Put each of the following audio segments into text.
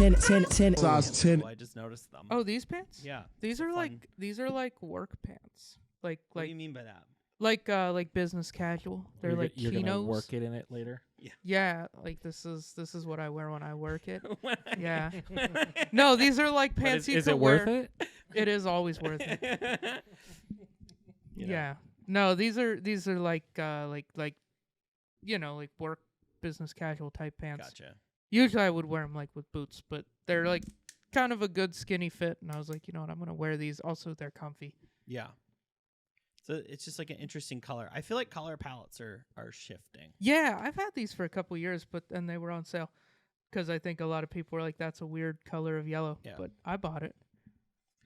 Size 10. I just noticed them. Oh, these pants? Yeah. These are fun. like work pants. Like What do you mean by that? like business casual. They're like you're chinos. gonna work it in it later. Yeah, like this is what I wear when I work it. Yeah. No, these are like pants you Is can it worth wear. it? It is always worth it. Yeah. No, these are like like work business casual type pants. Gotcha. Usually I would wear them like with boots, but they're like kind of a good skinny fit, and I was like, you know what, I'm gonna wear these. Also, they're comfy. Yeah. So it's just like an interesting color. I feel like color palettes are shifting. Yeah, I've had these for a couple years, but then they were on sale because I think a lot of people were like, that's a weird color of yellow. Yeah. But I bought it.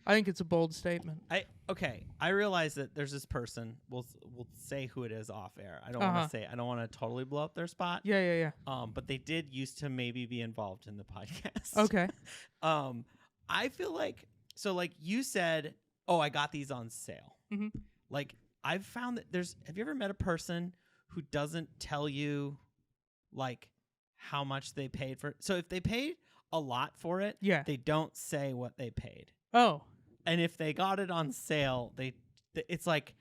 I think it's a bold statement. I realize that there's this person. We'll say who it is off air. I don't want to say. I don't want to totally blow up their spot. Yeah. But they did used to maybe be involved in the podcast. Okay. I feel like like you said, oh, I got these on sale. Mm-hmm. Like I've found that have you ever met a person who doesn't tell you like how much they paid for it? So if they paid a lot for it, they don't say what they paid. Oh. And if they got it on sale, it's like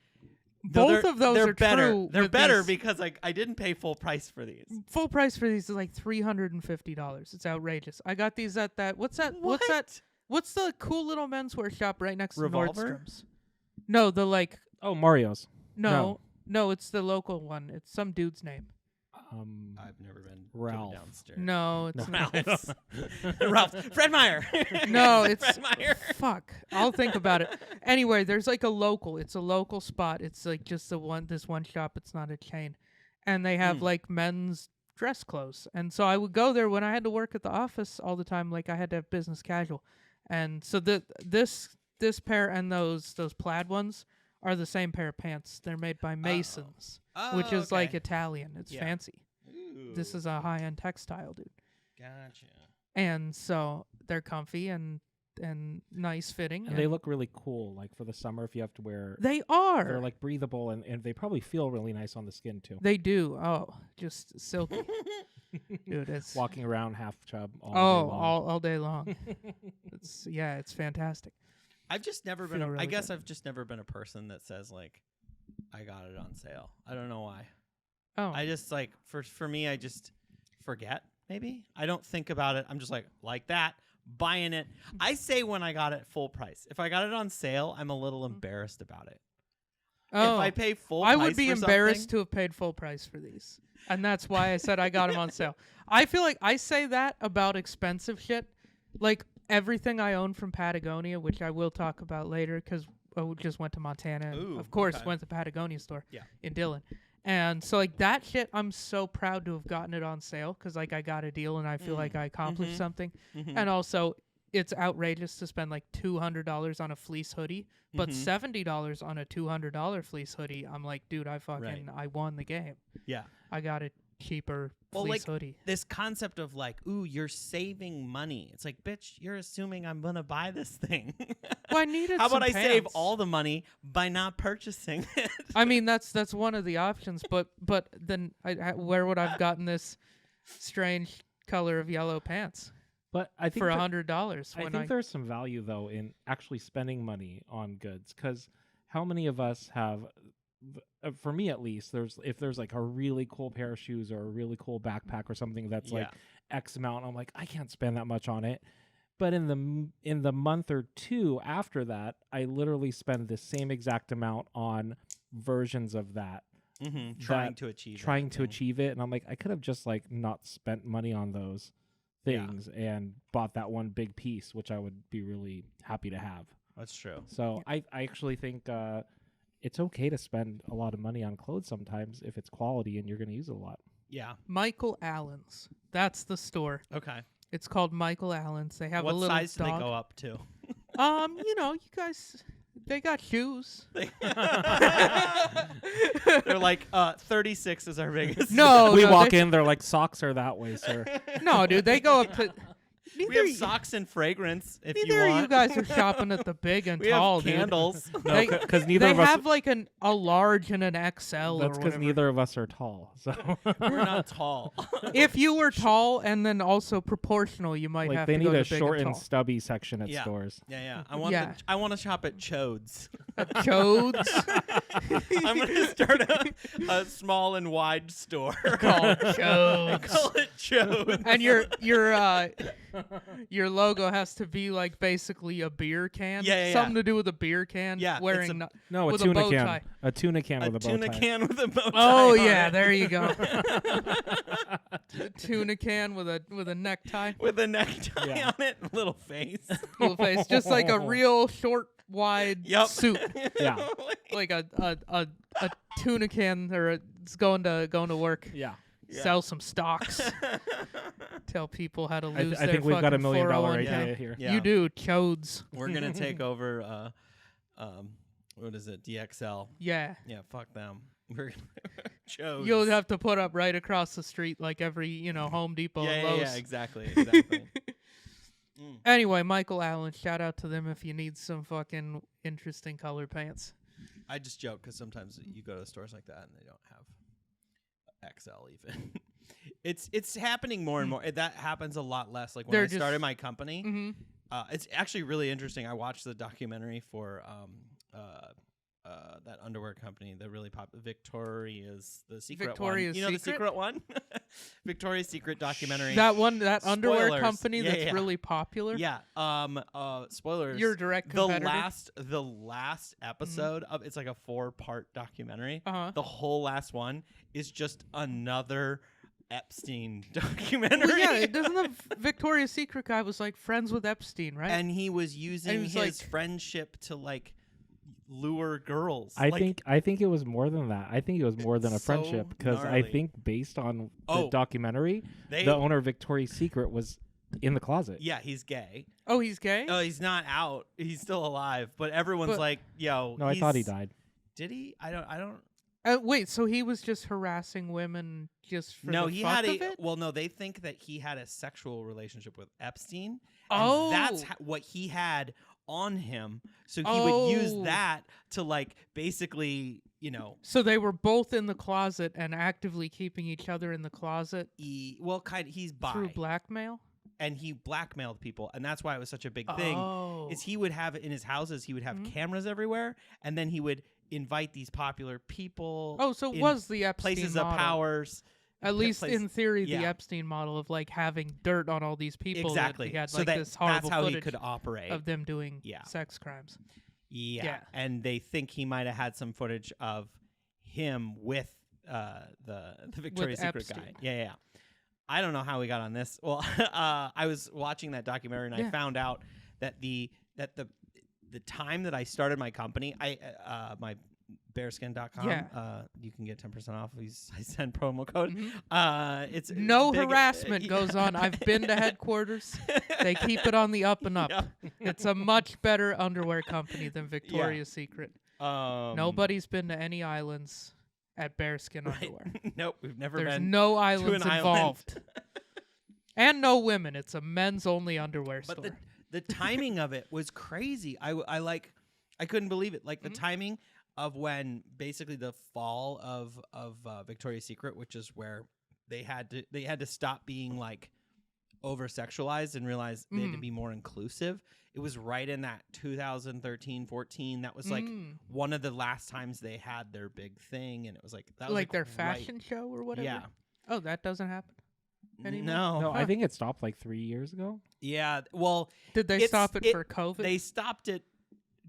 both of those they're are better. true. They're better because like I didn't pay full price for these. Full price for these is like $350. It's outrageous. I got these at that. What's that? What? What's that? What's the cool little menswear shop right next Revolver? to Nordstrom's? No, the like. Oh, Mario's. No, it's the local one. It's some dude's name. I've never been Ralph. downstairs. No, it's not. Ralph. Fred Meyer. No, it's Fred Meyer. Fuck. I'll think about it. Anyway, there's like a local. It's a local spot. It's like just this one shop. It's not a chain, and they have like men's dress clothes. And so I would go there when I had to work at the office all the time. Like I had to have business casual, and so this pair and those plaid ones are the same pair of pants. They're made by Masons, which is like Italian. It's fancy. Ooh. This is a high-end textile, dude. Gotcha. And so they're comfy and nice fitting. And they look really cool, like for the summer if you have to wear. They are. They're like breathable and they probably feel really nice on the skin too. They do. Oh, just silky. Dude, it's walking around half chub all day long. It's fantastic. I've just never been. Really I guess good. I've just never been a person that says like, I got it on sale. I don't know why. Oh, I just like for me, I just forget. Maybe I don't think about it. I'm just like that, buying it. I say when I got it full price. If I got it on sale, I'm a little embarrassed about it. Oh, if I pay full, I price would be for embarrassed something, to have paid full price for these, and that's why I said I got them on sale. I feel like I say that about expensive shit, like everything I own from Patagonia, which I will talk about later because I just went to Montana. And Ooh, of course, okay. went to the Patagonia store Yeah. in Dillon. And so, like, that shit, I'm so proud to have gotten it on sale because, like, I got a deal and I feel like I accomplished something. And also, it's outrageous to spend, like, $200 on a fleece hoodie, but $70 on a $200 fleece hoodie. I'm like, dude, I won the game. Yeah. I got a cheaper fleece hoodie. This concept of like, ooh, you're saving money. It's like, bitch, you're assuming I'm gonna buy this thing. Well, I needed How about some I save pants. all the money by not purchasing it? I mean, that's one of the options, but then where would I've gotten this strange color of yellow pants But I think for $100? I think there's some value though in actually spending money on goods because how many of us have, for me at least, if there's like a really cool pair of shoes or a really cool backpack or something that's like X amount, I'm like, I can't spend that much on it. But in the month or two after that, I literally spend the same exact amount on versions of that. Trying to achieve it. And I'm like, I could have just like not spent money on those things and bought that one big piece, which I would be really happy to have. That's true. So I actually think it's okay to spend a lot of money on clothes sometimes if it's quality and you're going to use it a lot. Yeah. Michael Allen's. That's the store. Okay. It's called Michael Allen's. They have what a little size dog. do they go up to? You guys, they got shoes. They're like 36 is our biggest. No, we walk in, they're like, socks are that way, sir. No, dude, they go up to We have socks and fragrance if you want. Neither of you guys are shopping at the big and we tall, have candles. dude. No, because neither of us. They have like a large and an XL. That's because neither of us are tall. So We're not tall. If you were tall and then also proportional, you might like have they to need go to a big short and and tall. stubby section at stores. Yeah. I want to shop at Chode's. Chodes. I'm gonna start a small and wide store called Chodes. Call it Chode's. And your logo has to be like basically a beer can. Yeah. Something to do with a beer can. Yeah, Wearing No, with a tuna bow can. tie. A tuna can a with a bow tie. tuna can with a bow tie. Oh on yeah, it. there you go. Tuna can with a necktie. With a necktie on it, and a little face. Little face, just like a real short, wide suit. Yeah. Like a tuna can, or it's going to work. Yeah. Sell some stocks. Tell people how to lose I their think we've got $1 million 401k. idea here. Yeah. You do, Chodes. We're gonna take over. What is it? DXL. Yeah. Yeah. Fuck them. We're Chode's. You'll have to put up right across the street like every, Home Depot and Lowe's. Yeah, exactly. Anyway, Michael Allen, shout out to them if you need some fucking interesting color pants. I just joke because sometimes you go to stores like that and they don't have XL even. It's happening more and more. That happens a lot less. Like when I started my company, it's actually really interesting. I watched the documentary for that underwear company, the really popular Victoria's the Secret one. You know the Secret one? Victoria's Secret documentary. That underwear Spoilers. company that's really popular. Yeah. Spoilers. Your direct competitor. The last episode of it's like a 4-part documentary. The whole last one is just another Epstein documentary. Well, yeah, doesn't the Victoria's Secret guy was like friends with Epstein, right? And he was using his friendship to like lure girls. I think it was more than that. I think it was more than a friendship because I think based on the documentary, the owner of Victoria's Secret was in the closet. Yeah, he's gay. Oh, he's gay? Oh, he's not out. He's still alive. But everyone's like, yo. No, I thought he died. Did he? I don't. Wait, so he was just harassing women just for the fuck of it? Well, no, they think that he had a sexual relationship with Epstein. Oh. And that's what he had on him. So he would use that to like basically, So they were both in the closet and actively keeping each other in the closet? He's bi. Through blackmail? And he blackmailed people. And that's why it was such a big thing. Is he would have in his houses, he would have cameras everywhere. And then he would invite these popular people. Oh, so it was the Epstein places model. of powers. At least in theory, the Epstein model of like having dirt on all these people. Exactly. That he had, so like, this horrible that's how he footage could operate of them doing sex crimes. Yeah. And they think he might have had some footage of him with the Victoria's Secret guy. Yeah. I don't know how we got on this. Well, I was watching that documentary and I found out that the time that I started my company, my bearskin.com, you can get 10% off. I send promo code. It's no harassment goes on. I've been to headquarters. They keep it on the up and up. It's a much better underwear company than Victoria's Secret. Nobody's been to any islands at bearskin underwear. Nope, we've never There's been. no islands to an involved. And no women. It's a men's only underwear store. But the timing of it was crazy. I couldn't believe it. Like the timing of when basically the fall of Victoria's Secret, which is where they had to stop being like over sexualized and realize they had to be more inclusive. It was right in that 2013-14. That was like one of the last times they had their big thing, and it was like that was like their fashion show or whatever. Yeah. Oh, that doesn't happen anymore? No, I think it stopped like 3 years ago. Yeah. Well, did they stop it for COVID? They stopped it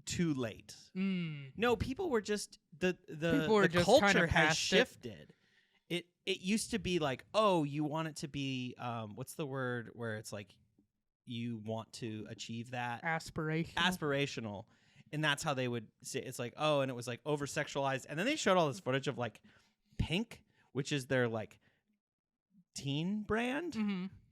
too late. No, people were just the culture has shifted. It used to be like, oh, you want it to be what's the word where it's like you want to achieve that aspirational, and that's how they would say it's like, oh, and it was like over sexualized, and then they showed all this footage of like Pink, which is their like teen brand,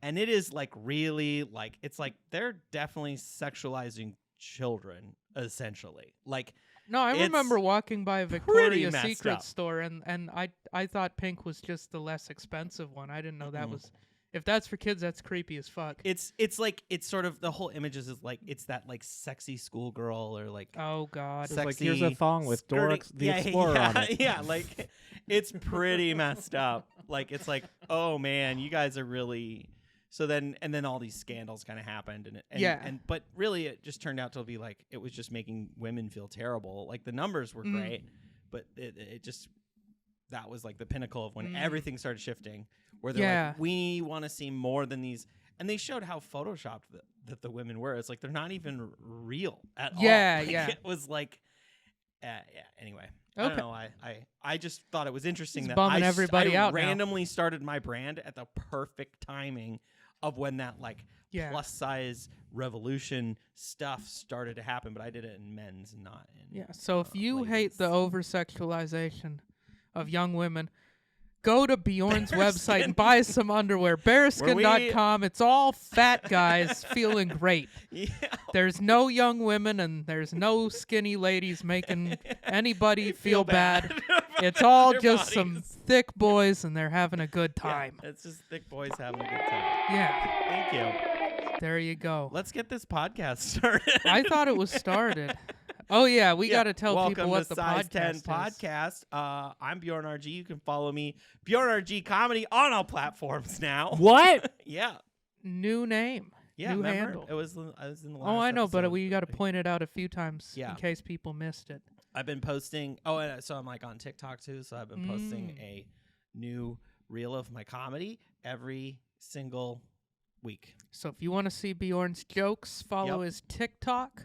and it is like really like it's like they're definitely sexualizing children essentially. Like no, I remember walking by a Victoria's Secret store and I thought Pink was just the less expensive one. I didn't know that was If that's for kids, that's creepy as fuck. It's like it's sort of the whole image is like it's that like sexy schoolgirl or like oh god, sexy like here's a thong with Dora the Explorer on it. Yeah, like it's pretty messed up. Like it's like, oh man, you guys are really. So then all these scandals kind of happened, but really it just turned out to be like it was just making women feel terrible. Like the numbers were great, but it just that was like the pinnacle of when everything started shifting. Where they're like, we want to see more than these, and they showed how photoshopped that the women were. It's like they're not even real at all. Like, it was like, anyway. Okay. I don't know. I just thought it was interesting that I randomly started my brand at the perfect timing of when that like plus size revolution stuff started to happen, but I did it in men's and not in So if you hate the over sexualization of young women, go to Bjorn's website and buy some underwear. Bearskin.com. It's all fat guys feeling great. Yeah. There's no young women and there's no skinny ladies making anybody feel bad. It's all just some thick boys and they're having a good time. Yeah, it's just thick boys having a good time. Yeah. Thank you. There you go. Let's get this podcast started. I thought it was started. Oh, yeah, we got to tell people what the Size podcast 10 is. Podcast. I'm Bjorn RG. You can follow me, Bjorn RG Comedy, on all platforms now. What? Yeah. New name. Yeah, new remember? handle. I was in the last I know, episode. but we got to point it out a few times in case people missed it. I've been posting. Oh, and so I'm like on TikTok too. So I've been posting a new reel of my comedy every single week. So if you want to see Bjorn's jokes, follow his TikTok.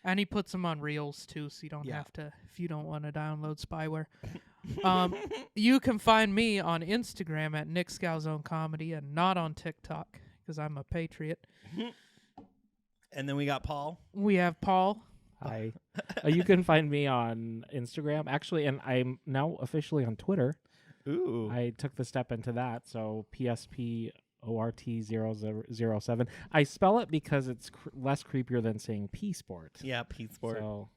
And he puts them on Reels, too, so you don't have to, if you don't want to download spyware. You can find me on Instagram at Nick Scalzone Comedy and not on TikTok, because I'm a patriot. And then we got Paul. We have Paul. Hi. You can find me on Instagram, actually, and I'm now officially on Twitter. Ooh. I took the step into that, so PSP... ORT007. I spell it because it's less creepier than saying P-Sport. Yeah, P-Sport. So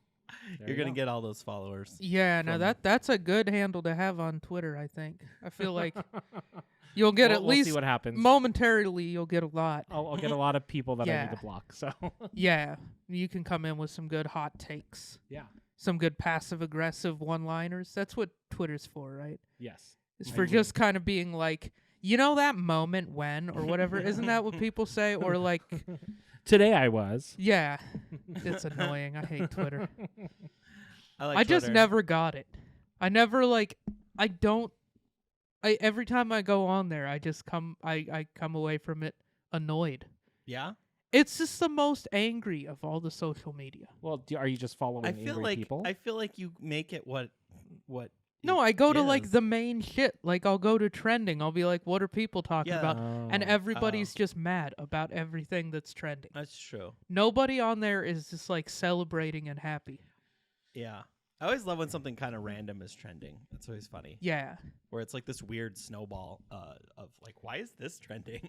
you're going to get all those followers. Yeah, no, that's a good handle to have on Twitter, I think. I feel like you'll get at least see what happens. Momentarily, you'll get a lot. I'll get a lot of people that I need to block. So yeah, you can come in with some good hot takes. Yeah. Some good passive-aggressive one-liners. That's what Twitter's for, right? Yes. It's for just kind of being like, you know that moment when, or whatever, isn't that what people say? Or like... Today I was. Yeah. It's annoying. I hate Twitter. I just never got it. I never, every time I go on there, I come away from it annoyed. Yeah? It's just the most angry of all the social media. Well, are you just following angry people? I feel like you make it what No, I go to like the main shit. Like I'll go to trending. I'll be like, what are people talking about? And everybody's just mad about everything that's trending. That's true. Nobody on there is just like celebrating and happy. Yeah. I always love when something kind of random is trending. That's always funny. Yeah. Where it's like this weird snowball of like, why is this trending?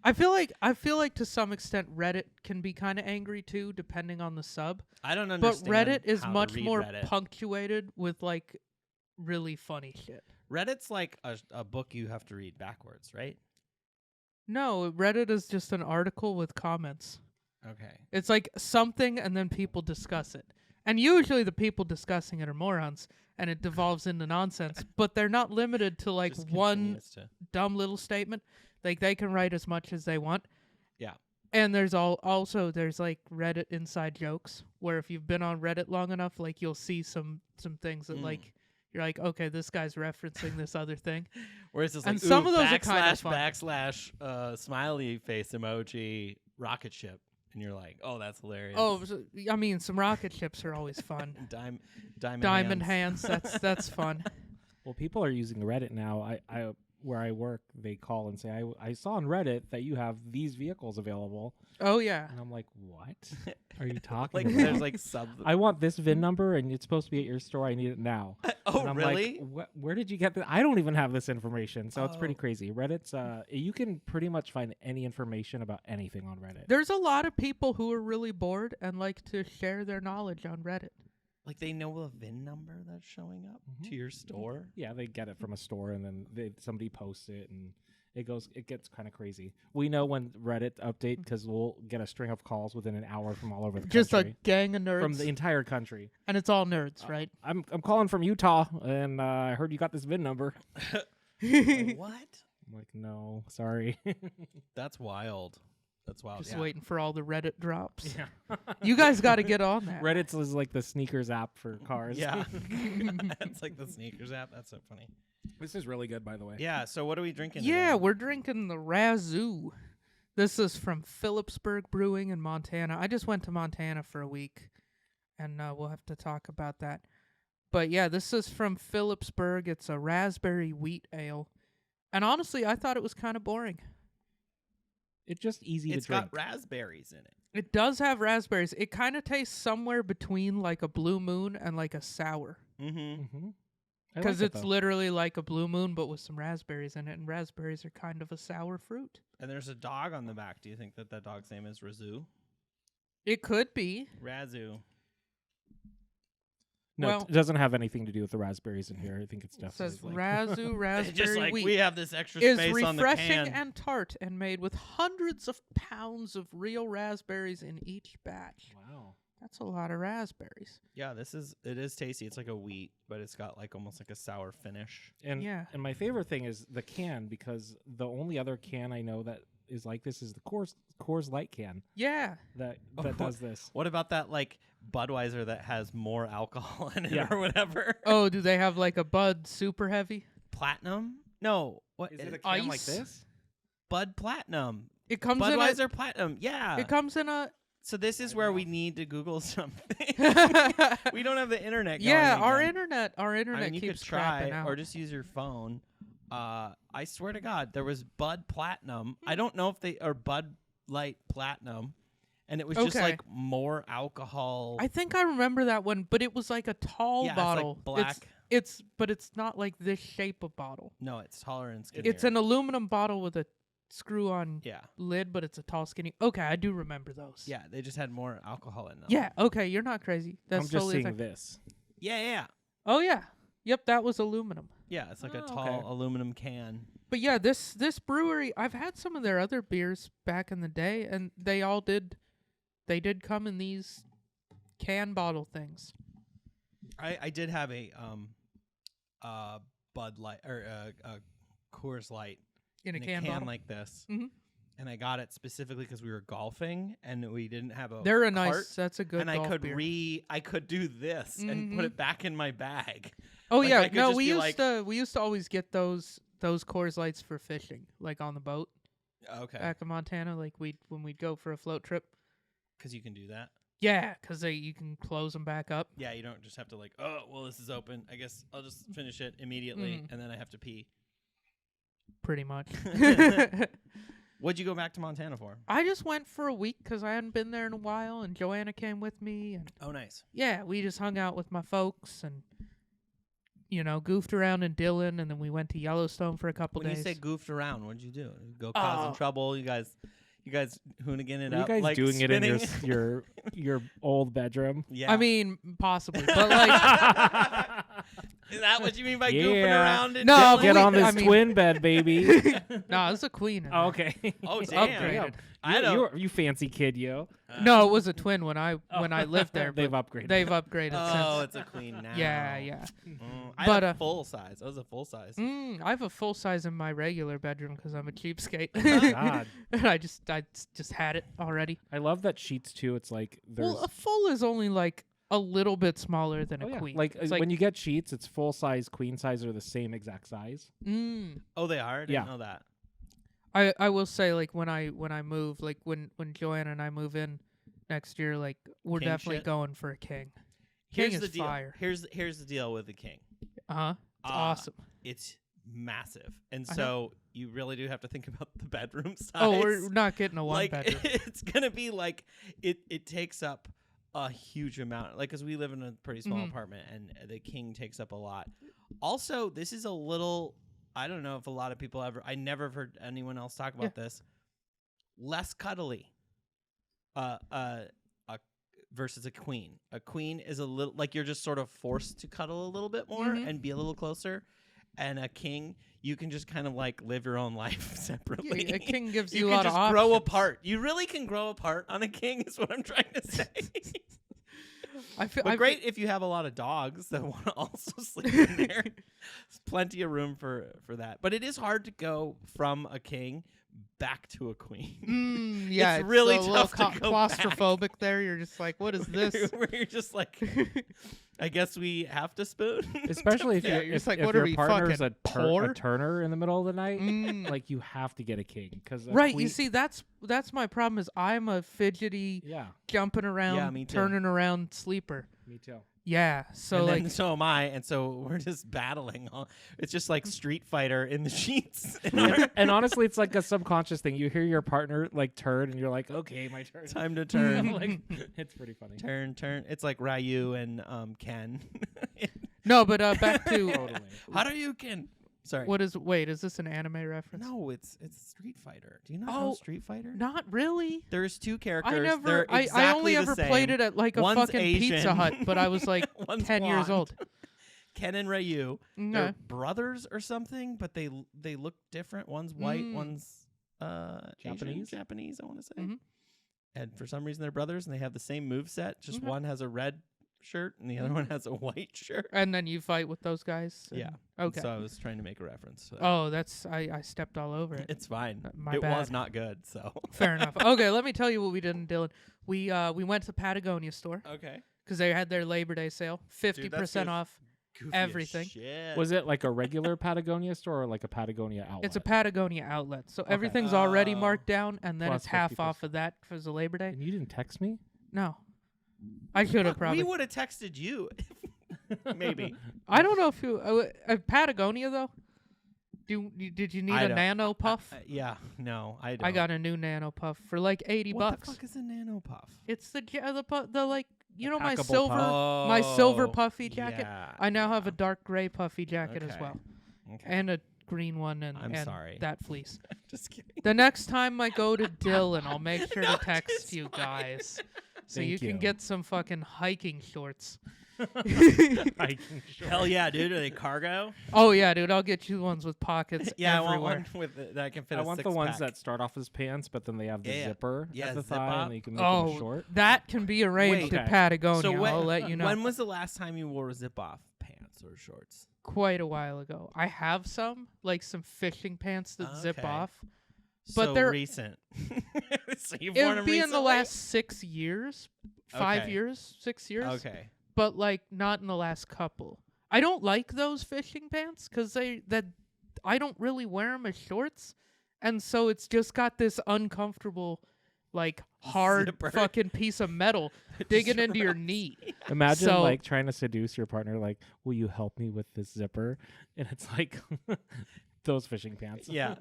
I feel like to some extent Reddit can be kind of angry too, depending on the sub. I don't understand. But Reddit is much more Reddit. punctuated with like really funny shit. Reddit's like a book you have to read backwards, right? No, Reddit is just an article with comments. Okay. It's like something and then people discuss it. And usually the people discussing it are morons and it devolves into nonsense, but they're not limited to like one dumb little statement. Like they can write as much as they want. Yeah. And there's also there's like Reddit inside jokes where if you've been on Reddit long enough, like you'll see some things that like you're like, okay, this guy's referencing this other thing. Whereas it's and like, some of those / are kind of fun. / smiley face emoji rocket ship, and you're like, oh, that's hilarious. Oh, I mean, some rocket ships are always fun. Diamond hands. That's fun. Well, people are using Reddit now. I where I work, they call and say, I saw on Reddit that you have these vehicles available. Oh, yeah. And I'm like, what are you talking like, about? There's like I want this VIN number, and it's supposed to be at your store. I need it now. Oh, and I'm really? Like, where did you get that? I don't even have this information, so it's pretty crazy. Reddit's, you can pretty much find any information about anything on Reddit. There's a lot of people who are really bored and like to share their knowledge on Reddit. Like they know a VIN number that's showing up to your store? Yeah, they get it from a store, and then somebody posts it, and it gets kind of crazy. We know when Reddit update because we'll get a string of calls within an hour from all over the country. Just a gang of nerds from the entire country, and it's all nerds, right? I'm calling from Utah, and I heard you got this VIN number. Like, what? I'm like, no, sorry. That's wild. That's wild. Just waiting for all the Reddit drops. Yeah. You guys got to get on that. Reddit's is like the sneakers app for cars. Yeah. It's like the sneakers app. That's so funny. This is really good, by the way. Yeah. So what are we drinking? Yeah, today? we're drinking the Razzoo. This is from Phillipsburg Brewing in Montana. I just went to Montana for a week, and we'll have to talk about that. But yeah, this is from Phillipsburg. It's a raspberry wheat ale. And honestly, I thought it was kind of boring. It's just easy It's to drink. got raspberries in it. It does have raspberries. It kind of tastes somewhere between like a Blue Moon and like a sour. Mm-hmm. Because it's literally like a Blue Moon, but with some raspberries in it. And raspberries are kind of a sour fruit. And there's a dog on the back. Do you think that dog's name is Razzoo? It could be. Razzoo. No, well, it doesn't have anything to do with the raspberries in here. I think it's It definitely says like Razzoo raspberry Just like wheat. we have this extra is space on the refreshing can. and tart and made with hundreds of pounds of real raspberries in each batch. wow. That's a lot of raspberries. Yeah, it is tasty. It's like a wheat, but it's got like almost like a sour finish. And Yeah. and my favorite thing is the can, because the only other can I know that is like this is the Coors Light can Yeah. that Oh, does this. What about that like Budweiser that has more alcohol in it Yeah. or whatever? Oh, do they have like a Bud Super Heavy? Platinum? No. What Is it a is can like Ice? this? Bud Platinum? It comes Budweiser Platinum. Yeah. in a. It comes in a. So this is where we need to Google something. yeah, We don't have the internet going our again. internet. Our internet I mean, you keeps could try crapping out. or just use your phone. I swear to God, there was Bud Platinum. I don't know if they are Bud Light Platinum, and it was just Okay. like more alcohol. I think I remember that one, but it was like a tall Yeah, it's like bottle. black. But it's not like this shape of bottle. No, it's taller and skinnier. It's an aluminum bottle with a screw-on yeah, lid, but it's a tall, skinny. Okay, I do remember those. yeah. They just had more alcohol in them. Yeah. Okay, you're not crazy. That's I'm just totally a seeing thing. this. yeah. Oh yeah. Yep, that was aluminum. Yeah, it's like a Oh, tall okay. aluminum can. But yeah, this brewery, I've had some of their other beers back in the day, and they did come in these can bottle things. I did have a Bud Light or a Coors Light In a can bottle. like this. Mhm. And I got it specifically because we were golfing and we didn't have a They're a cart, nice. That's a good. and golf I could beer. I could do this and put it back in my bag. Oh like, I yeah, could no, just we be used like- to always get those Coors Lights for fishing, like on the boat Okay, back in Montana. Like when we'd go for a float trip. because you can do that. Yeah, because you can close them back up. Yeah, you don't just have to like, oh, well, this is open. I guess I'll just finish it immediately, and then I have to pee. Pretty much. What'd you go back to Montana for? I just went for a week because I hadn't been there in a while, and Joanna came with me, and Oh, nice. yeah, we just hung out with my folks and goofed around in Dillon, and then we went to Yellowstone for a couple When days. you say goofed around, what'd you do? Go causing trouble? You guys hoonigan it Are you up? guys like doing it in spinning? your old bedroom? Yeah. I mean, possibly, but like, is that what you mean by goofing Yeah. around? In No, Dillon? Get on this I mean- twin bed, baby. no, it's a queen. in Oh, there. okay. Oh, It's damn. upgraded. I don't. You fancy kid, yo. No, it was a twin when I lived there. They've but upgraded. They've upgraded Oh, since. it's a queen now. Yeah. I But, had a full size. I was a full size. I have a full size in my regular bedroom because I'm a cheapskate. God. And I just had it already. I love that sheets too. It's like there's Well, a full is only like a little bit smaller than a queen. Like, It's when you get sheets, it's full size, queen size are the same exact size. Oh, they are? I didn't Yeah. know that. I will say, like, when I move, like when Joanna and I move in next year, like we're King definitely shit? going for a king. Here's King the is deal. fire. Here's the deal with the king. It's awesome. It's massive, and I so you really do have to think about the bedroom size. Oh, we're not getting a one like bedroom. it's gonna be like it takes up a huge amount. Like, because we live in a pretty small apartment, and the king takes up a lot. Also, this is a little. I don't know if a lot of people ever. I never have heard anyone else talk about this. Less cuddly. Versus a queen. A queen is a little like you're just sort of forced to cuddle a little bit more and be a little closer. and a king, you can just kind of like live your own life separately. Yeah, a king gives you you a lot can of just grow options. apart. You really can grow apart on a king, is what I'm trying to say. But great if you have a lot of dogs that want to also sleep in there. There's plenty of room for that. But it is hard to go from a king back to a queen. Yeah, it's really a tough to go claustrophobic back. There. You're just like, what is this? Where you're just like, I guess we have to spoon. Especially if, you're just like, if what are your we, partner's fucking a poor? turner in the middle of the night, like you have to get a king. Right, you see, that's my problem is I'm a fidgety, jumping around, me too. turning around sleeper. Me too. Yeah, so and like then so am I, and so we're just battling. It's just like Street Fighter in the sheets. And honestly, it's like a subconscious thing. You hear your partner like turn, and you're like, "Okay, my turn. Time to turn." Like, it's pretty funny. Turn. It's like Ryu and Ken. No, but back to Totally. How do you Ken? Sorry. Is this an anime reference? No, it's Street Fighter. Do you not know Street Fighter? Not really. There's two characters. I only ever played it at like a One's fucking Asian. Pizza Hut, but I was like One's 10 years blonde. old. Ken and Ryu. Okay. They're brothers or something, but they look different. One's white, one's Japanese? Japanese, I want to say. Mhm. And for some reason they're brothers and they have the same moveset. Just one has a red shirt and the other one has a white shirt. And then you fight with those guys. Yeah. Okay. So I was trying to make a reference to that. Oh, I stepped all over it. It's fine. My it bad. was not good, so. Fair enough. Okay, let me tell you what we did in Dillon. We went to Patagonia store Okay. because they had their Labor Day sale, 50% good. off Goofy as everything. shit. Was it like a regular Patagonia store or like a Patagonia outlet? It's a Patagonia outlet, so everything's already marked down, and then Plus it's half 50%. off of that for the Labor Day. And you didn't text me? No, I should have probably. We would have texted you. Maybe. I don't know if you Patagonia though. Did you need I a don't- nano puff? Yeah. No, I don't. I got a new nano puff for like $80. What the fuck is a nano puff? It's the like my packable silver puff. my silver Oh, puffy jacket. yeah, I now have a dark gray puffy jacket as Okay. well, Okay. and a green one, and I'm sorry. that fleece. Just kidding. The next time I go to Dillon, I'll make sure No, to text just you guys so Thank you can you. get some fucking hiking shorts. Hell yeah, dude. Are they cargo? Oh yeah, dude, I'll get you ones with pockets Yeah, everywhere. I want one with that I can fit I a want the ones six-pack. that start off as pants, but then they have the Yeah. zipper Yeah, at the zip thigh, up. and you can make them Oh, short. that can be arranged Wait. at Okay. Patagonia. So I'll let you know. When was the last time you wore zip-off pants or shorts? Quite a while ago. I have some fishing pants that zip Okay. off. But so they're recent. So you've It worn would them be in the recently? last 6 years, 5 Okay. years, 6 years. Okay. But like not in the last couple. I don't like those fishing pants because I don't really wear them as shorts, and so it's just got this uncomfortable, like hard Zipper. fucking piece of metal digging into your knee. Imagine So- like trying to seduce your partner, like, "Will you help me with this zipper?" And it's like those fishing pants. Yeah.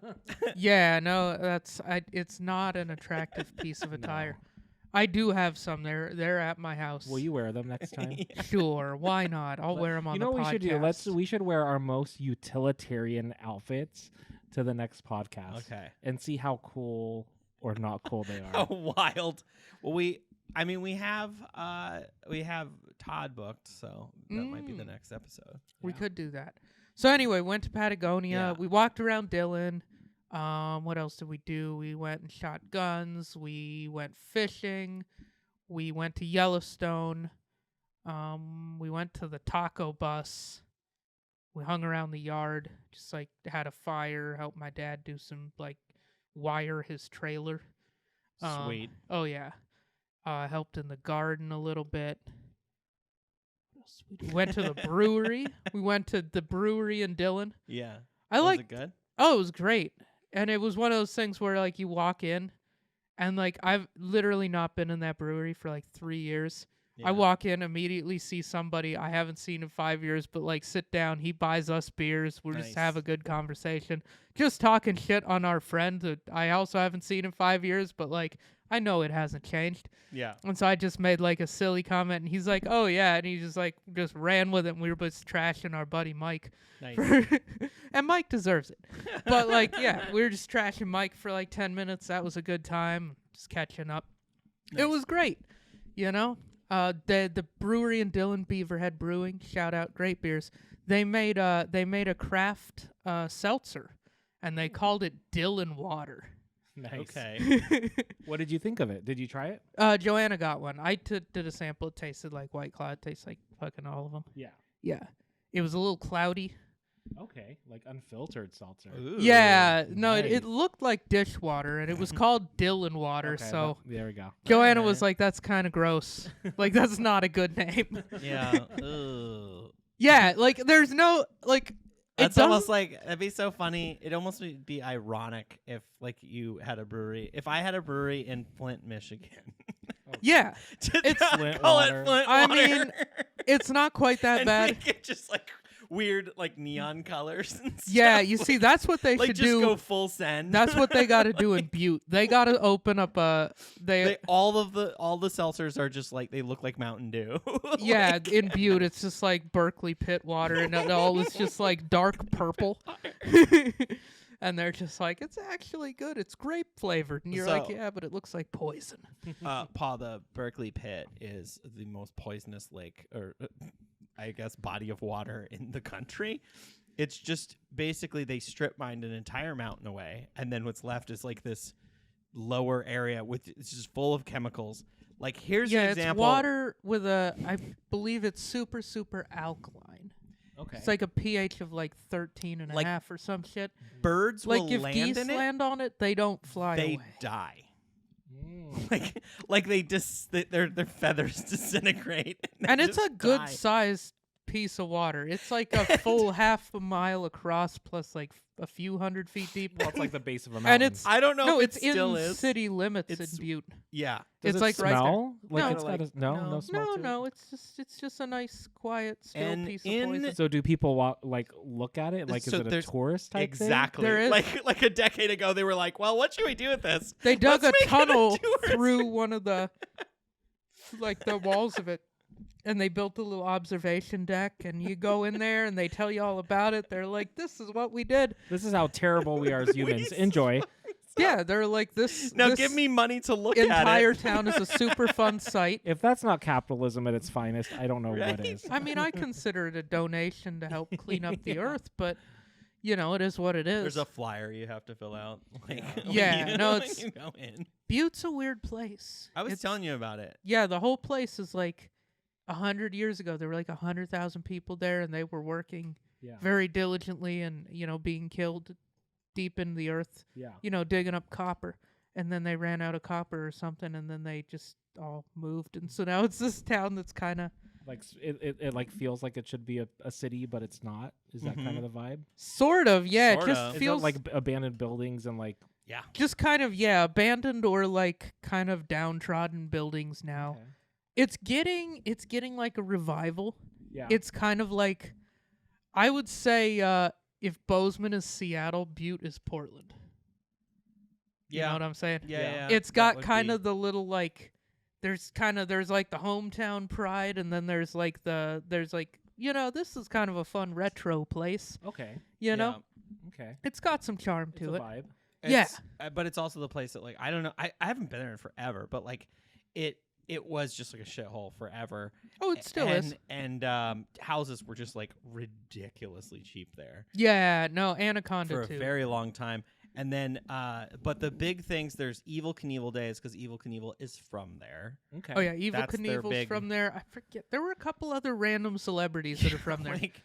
Yeah, no, it's not an attractive piece of attire. I do have some. They're at my house. Will you wear them next time? Sure, why not? I'll wear them on You the know podcast. what we should do? We should wear our most utilitarian outfits to the next podcast. Okay. And see how cool or not cool they are. How wild. Well, we have Todd booked, so that might be the next episode. We could do that. So anyway, went to Patagonia. Yeah. We walked around Dillon. What else did we do? We went and shot guns. We went fishing. We went to Yellowstone. We went to the taco bus. We hung around the yard, just like had a fire, helped my dad do some like wire his trailer. Sweet. Oh yeah. Helped in the garden a little bit. What else we went to the brewery. We went to the brewery in Dillon. Yeah. I Was like. it good? Oh, it was great. And it was one of those things where like you walk in, and like I've literally not been in that brewery for like 3 years. I Yeah. walk in, immediately see somebody I haven't seen in 5 years, but like sit down. He buys us beers. We just Nice. have a good conversation, just talking shit on our friend that I also haven't seen in 5 years, but like I know it hasn't changed. Yeah. And so I just made like a silly comment, and he's like, "Oh yeah," and he just ran with it. And we were both trashing our buddy Mike, Nice. and Mike deserves it. But like, yeah, we were just trashing Mike for like 10 minutes. That was a good time, just catching up. Nice. It was great, you know. The brewery in Dillon, Beaverhead Brewing, shout out, great beers. They made a craft seltzer, and they called it Dylan Water. Nice. Okay. What did you think of it? Did you try it? Joanna got one. I did a sample. It tasted like White Claw. It tastes like fucking all of them. Yeah. Yeah. It was a little cloudy. Okay, like unfiltered seltzer. Ooh, yeah. No, nice. it looked like dishwater, and it was called Dylan Water. Okay, so there we go. Joanna Okay. was like, "That's kind of gross. Like that's not a good name." Yeah. Ooh. Yeah. Like there's no like. That's almost like that'd be so funny. It almost would be ironic if like you had a brewery. If I had a brewery in Flint, Michigan. Yeah. It's Flint call water. it Flint I water. mean, it's not quite that and bad. make it just like weird like neon colors and stuff. Yeah, you see, that's what they like should just do. go full send. That's what they got to do in Butte. They got to open up a all the seltzers are just like they look like Mountain Dew. yeah, Like- in Butte it's just like Berkeley pit water, and it all is just like dark purple. And they're just like, it's actually good. It's grape flavored, and you're like, So- yeah, but it looks like poison. Paul, the Berkeley pit is the most poisonous lake, or I guess body of water in the country. It's just basically they strip mined an entire mountain away, and then what's left is like this lower area with it's just full of chemicals. Like here's an Yeah, example. it's water with I believe it's super, super alkaline. Okay. It's like a pH of like 13 and a Like half or some shit. Birds Like will if land geese in it, land on it, they don't fly they away. die. Mm. Like they their feathers disintegrate, And they it's a just good die. sized piece of water. It's like a full half a mile across plus like a few 100 feet deep. Well, it's like the base of a mountain. And it's I don't know no, if it's it still in is. city limits It's- in Butte. Yeah. Does it's it like right there. smell? Like No. it's got a, no No. smell No, to it? no, it's just a nice, quiet, still And piece of in- poison. So do people look at it? Like, So is it a there's- tourist type Exactly. There is- Like a decade ago, they were like, "Well, what should we do with this?" They dug Let's a make it tunnel tourist- through one of the like the walls of it, and they built a little observation deck, and you go in there and they tell you all about it. They're like, "This is what we did." This is how terrible we are as humans. Enjoy. Yeah, they're like this. Now this give me money to look entire at it. town is a super fun site. If that's not capitalism at its finest, I don't know what Right. is. I mean, I consider it a donation to help clean up the earth, but you know, it is what it is. There's a flyer you have to fill out. Like, Yeah, when you, no, when it's- you go in. Butte's a weird place. I was It's- telling you about it. Yeah, the whole place is like 100 years ago. There were like 100,000 people there, and they were working Yeah. very diligently and, you know, being killed deep in the earth, Yeah. you know, digging up copper. And then they ran out of copper or something, and then they just all moved. And so now it's this town that's kind of Like it like feels like it should be a city, but it's not. Is that kind of the vibe? sort of, yeah. Sort it just of. Is feels that like abandoned buildings and like Yeah. just kind of, yeah, abandoned or like kind of downtrodden buildings now. okay. It's getting like a revival. Yeah. It's kind of like, I would say, if Bozeman is Seattle, Butte is Portland. You know what I'm saying? Yeah, Yeah. yeah. It's that got would kind be- of the little like, there's like the hometown pride, and then there's like you know, this is kind of a fun retro place. okay. You know, Okay. it's got some charm It's to a it. vibe. Yeah. It's- but it's also the place that like I don't know. I haven't been there in forever, but like it was just like a shithole forever. Oh, it still is. And houses were just like ridiculously cheap there Yeah, no, Anaconda for a too. very long time. And then, but the big things, there's Evil Knievel Days because Evil Knievel is from there. Okay. Oh yeah, Evil That's their Knievel's big- from there. I forget. There were a couple other random celebrities that are from there. Like,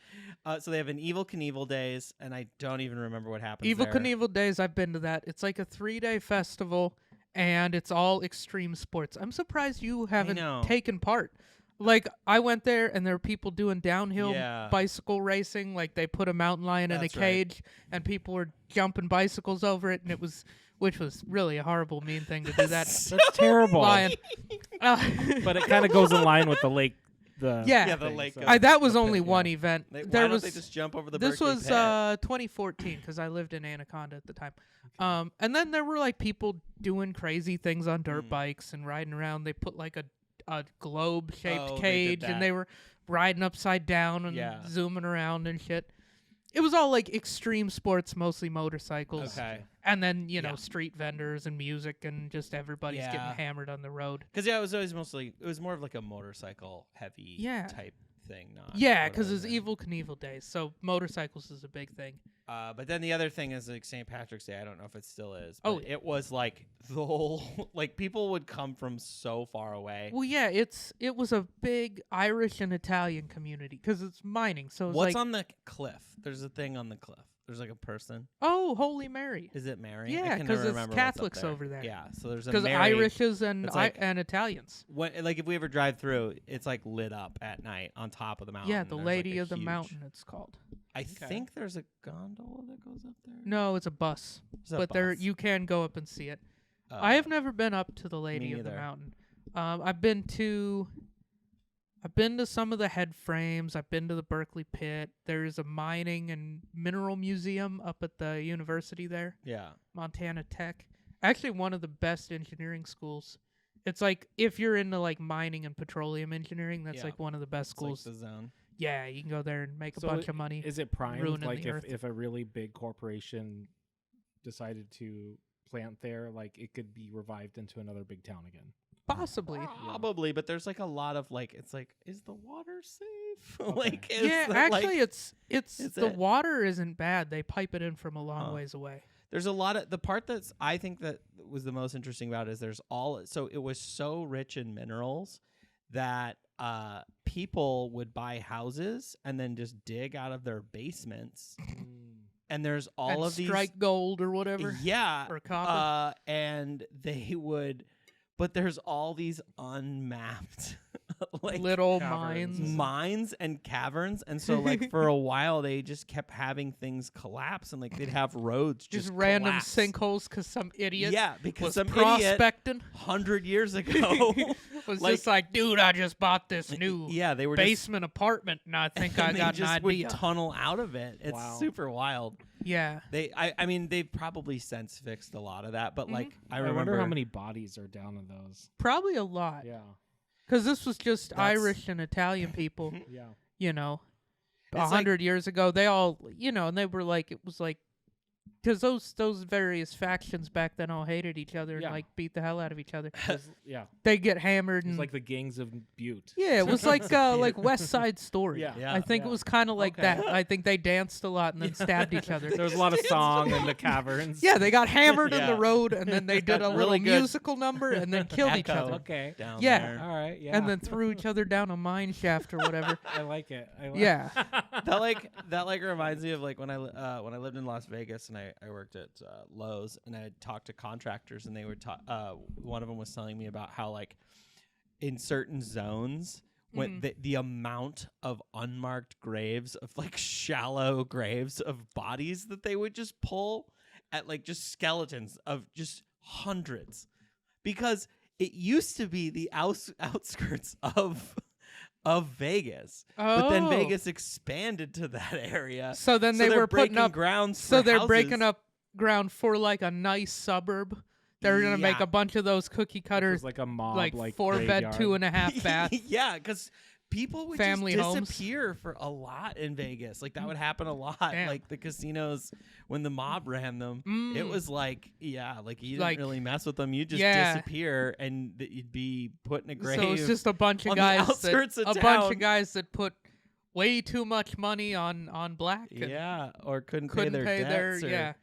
so they have an Evil Knievel Days, and I don't even remember what happens Evil there. Knievel Days, I've been to that. It's like a 3-day festival, and it's all extreme sports. I'm surprised you haven't know. taken part. Like, I went there, and there were people doing downhill Yeah. bicycle racing. Like, they put a mountain lion in a That's right. cage, and people were jumping bicycles over it, and which was really a horrible, mean thing to do that. That's terrible. Lion. But it kind of goes in line with the lake. Yeah. Yeah, the thing, lake. so- That was the only pit, one yeah. event. Why There don't was they just jump over the this Berkeley was pit? 2014 because I lived in Anaconda at the time. And then there were like people doing crazy things on dirt bikes and riding around. They put like a globe shaped Oh, they did cage that. and they were riding upside down and Yeah. zooming around and shit. It was all like extreme sports, mostly motorcycles. Okay. And then, you know, Yeah. street vendors and music and just everybody's Yeah. getting hammered on the road. Because it was always mostly it was more of like a motorcycle heavy Yeah. type thing, not. Yeah, because it's Evel Knievel Day, so motorcycles is a big thing. But then the other thing is like St. Patrick's Day. I don't know if it still is. Oh, it was like the whole like people would come from so far away. Well, yeah, it was a big Irish and Italian community because it's mining. So it's what's on the cliff? There's a thing on the cliff. There's like a person. Oh, Holy Mary. Is it Mary? Yeah, because it's Catholics over there. Yeah, so there's a because Mary. Irishes and and Italians. Like if we ever drive through, it's like lit up at night on top of the mountain. Yeah, the Lady of the Mountain. It's called. I think there's a gondola that goes up there. No, it's a bus. But there you can go up and see it. I have never been up to the Lady of the Mountain. I've been to some of the head frames. I've been to the Berkeley Pit. There's a mining and mineral museum up at the university there. Yeah. Montana Tech. Actually, one of the best engineering schools. It's like if you're into like mining and petroleum engineering, that's like one of the best schools. Like the zone. Yeah, you can go there and make a bunch of money. Is it primed? Like if a really big corporation decided to plant there, like it could be revived into another big town again? Possibly. Probably, but there's like a lot of like, it's like, is the water safe? Like, actually, it's the water isn't bad. They pipe it in from a long ways away. There's a lot of the part that's I think that was the most interesting about it is so it was so rich in minerals that people would buy houses and then just dig out of their basements. And there's all of these strike gold or whatever. Yeah. Or copper. And they would, but there's all these unmapped like little mines and caverns. And so like for a while they just kept having things collapse and like they'd have roads just random collapse. sinkholes because some idiot because was some prospecting 100 years ago was just like, dude, I just bought this new they were basement apartment and I think I got an idea. Would tunnel out of it. It's super wild. Yeah. I mean they've probably since fixed a lot of that, but like I wonder how many bodies are down in those. Probably a lot. Yeah. Because this was just Irish and Italian people. Yeah. You know, 100 years ago, they all, and they were like, it was like, because those various factions back then all hated each other and like beat the hell out of each other. They get hammered. It's like the gangs of Butte. Yeah, it was like West Side Story. Yeah. I think it was kind of like that. I think they danced a lot and then stabbed each other. There was a lot of song in the caverns. Yeah, they got hammered in the road and then they did a little musical number and then killed each other. Okay. Down there. All right. Yeah. And then threw each other down a mine shaft or whatever. I like it. That reminds me of like when I lived in Las Vegas and I worked at Lowe's and I talked to contractors and they were one of them was telling me about how like in certain zones when the amount of unmarked graves of like shallow graves of bodies that they would just pull at like just skeletons of just hundreds because it used to be the outskirts of Vegas, but then Vegas expanded to that area. So then they were putting up grounds. So they're houses. breaking up ground for like a nice suburb. They're gonna make a bunch of those cookie cutters, like a mob, like 4-bed, 2.5 bath. Yeah, because people would family just homes. disappear for a lot in Vegas. Like that would happen a lot. Damn. Like the casinos when the mob ran them, it was like you didn't really mess with them. You just disappear and you'd be put in a grave. So it's just a bunch of guys that put way too much money on black. Or couldn't pay their debts or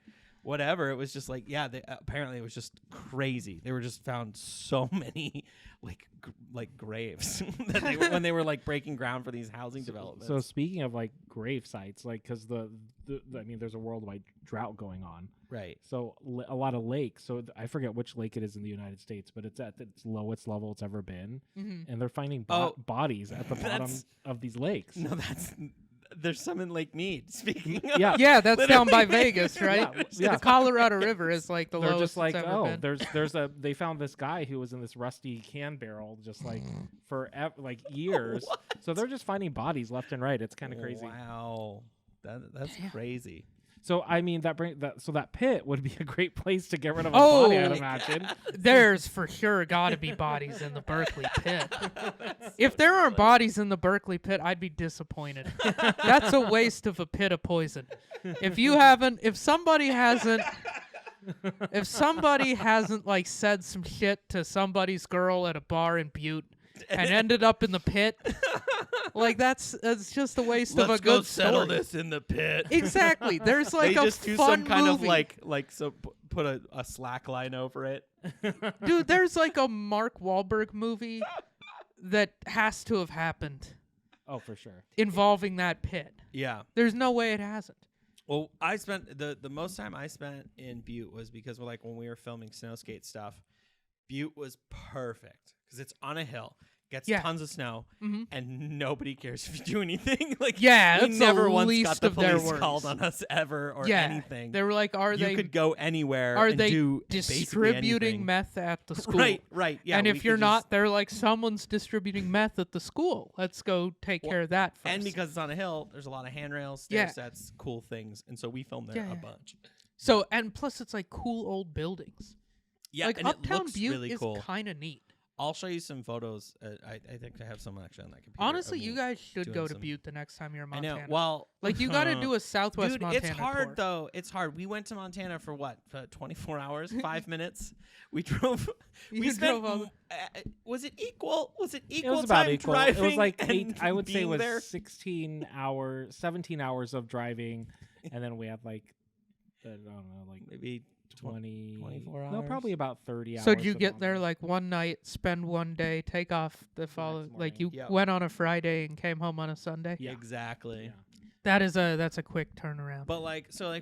whatever. It was just like apparently it was just crazy. They were just found so many like graves when they were like breaking ground for these housing developments. So speaking of like grave sites, like because there's a worldwide drought going on, right? So a lot of lakes. So I forget which lake it is in the United States, but it's at its lowest level it's ever been, and they're finding bodies at the bottom of these lakes. No, there's some in Lake Mead. Speaking of, that's down by Vegas, right? The Colorado River is like the they're lowest just like, it's ever been. they found this guy who was in this rusty can barrel just like for like years. So they're just finding bodies left and right. It's kind of crazy. Wow, that's crazy. So I mean that pit would be a great place to get rid of a body, I'd imagine. There's for sure got to be bodies in the Berkeley pit. If there aren't bodies in the Berkeley pit, I'd be disappointed. That's a waste of a pit of poison. If somebody hasn't like said some shit to somebody's girl at a bar in Butte and ended up in the pit. Like that's just a waste of a Let's good go settle story. this in the pit. Exactly. There's like they a just do fun some kind movie. of like so put a slack line over it. Dude, there's like a Mark Wahlberg movie that has to have happened Oh, for sure. involving that pit. Yeah. There's no way it hasn't. Well, I spent the most time I spent in Butte was because we're like when we were filming snow skate stuff, Butte was perfect because it's on a hill, gets tons of snow, and nobody cares if you do anything. Like we that's never the once least got the of their police called worries. on us ever or anything. They were like, you could go anywhere are and they do basically distributing anything. meth at the school? Right, yeah. and we if you're could not, just- they're like, someone's distributing meth at the school. Let's go take care of that first. and because it's on a hill, there's a lot of handrails, stair sets, cool things, and so we filmed there a bunch. So and plus it's like cool old buildings. Yeah, like and Uptown it looks Butte really is cool. kind of neat. I'll show you some photos. I think I have some actually on that computer. Honestly, of you me guys should doing go to some- Butte the next time you're in I Montana. know. Well, like you got to do a Southwest dude, Montana it's hard tour. though. It's hard. We went to Montana for what? 24 hours, 5 minutes. We drove. You We spent. drove all Was it equal? Was it It equal was about time equal. driving? It was like and 8. I would say it being was there? 16 hours, 17 hours of driving, and then we had like I don't know, like Maybe 24 No, hours? probably about 30 hours. So did you of get there Montana. like one night, spend one day, take off the follow? Like you morning. Yep. went on a Friday and came home on a Sunday. Yeah. Exactly. Yeah. That's a quick turnaround. But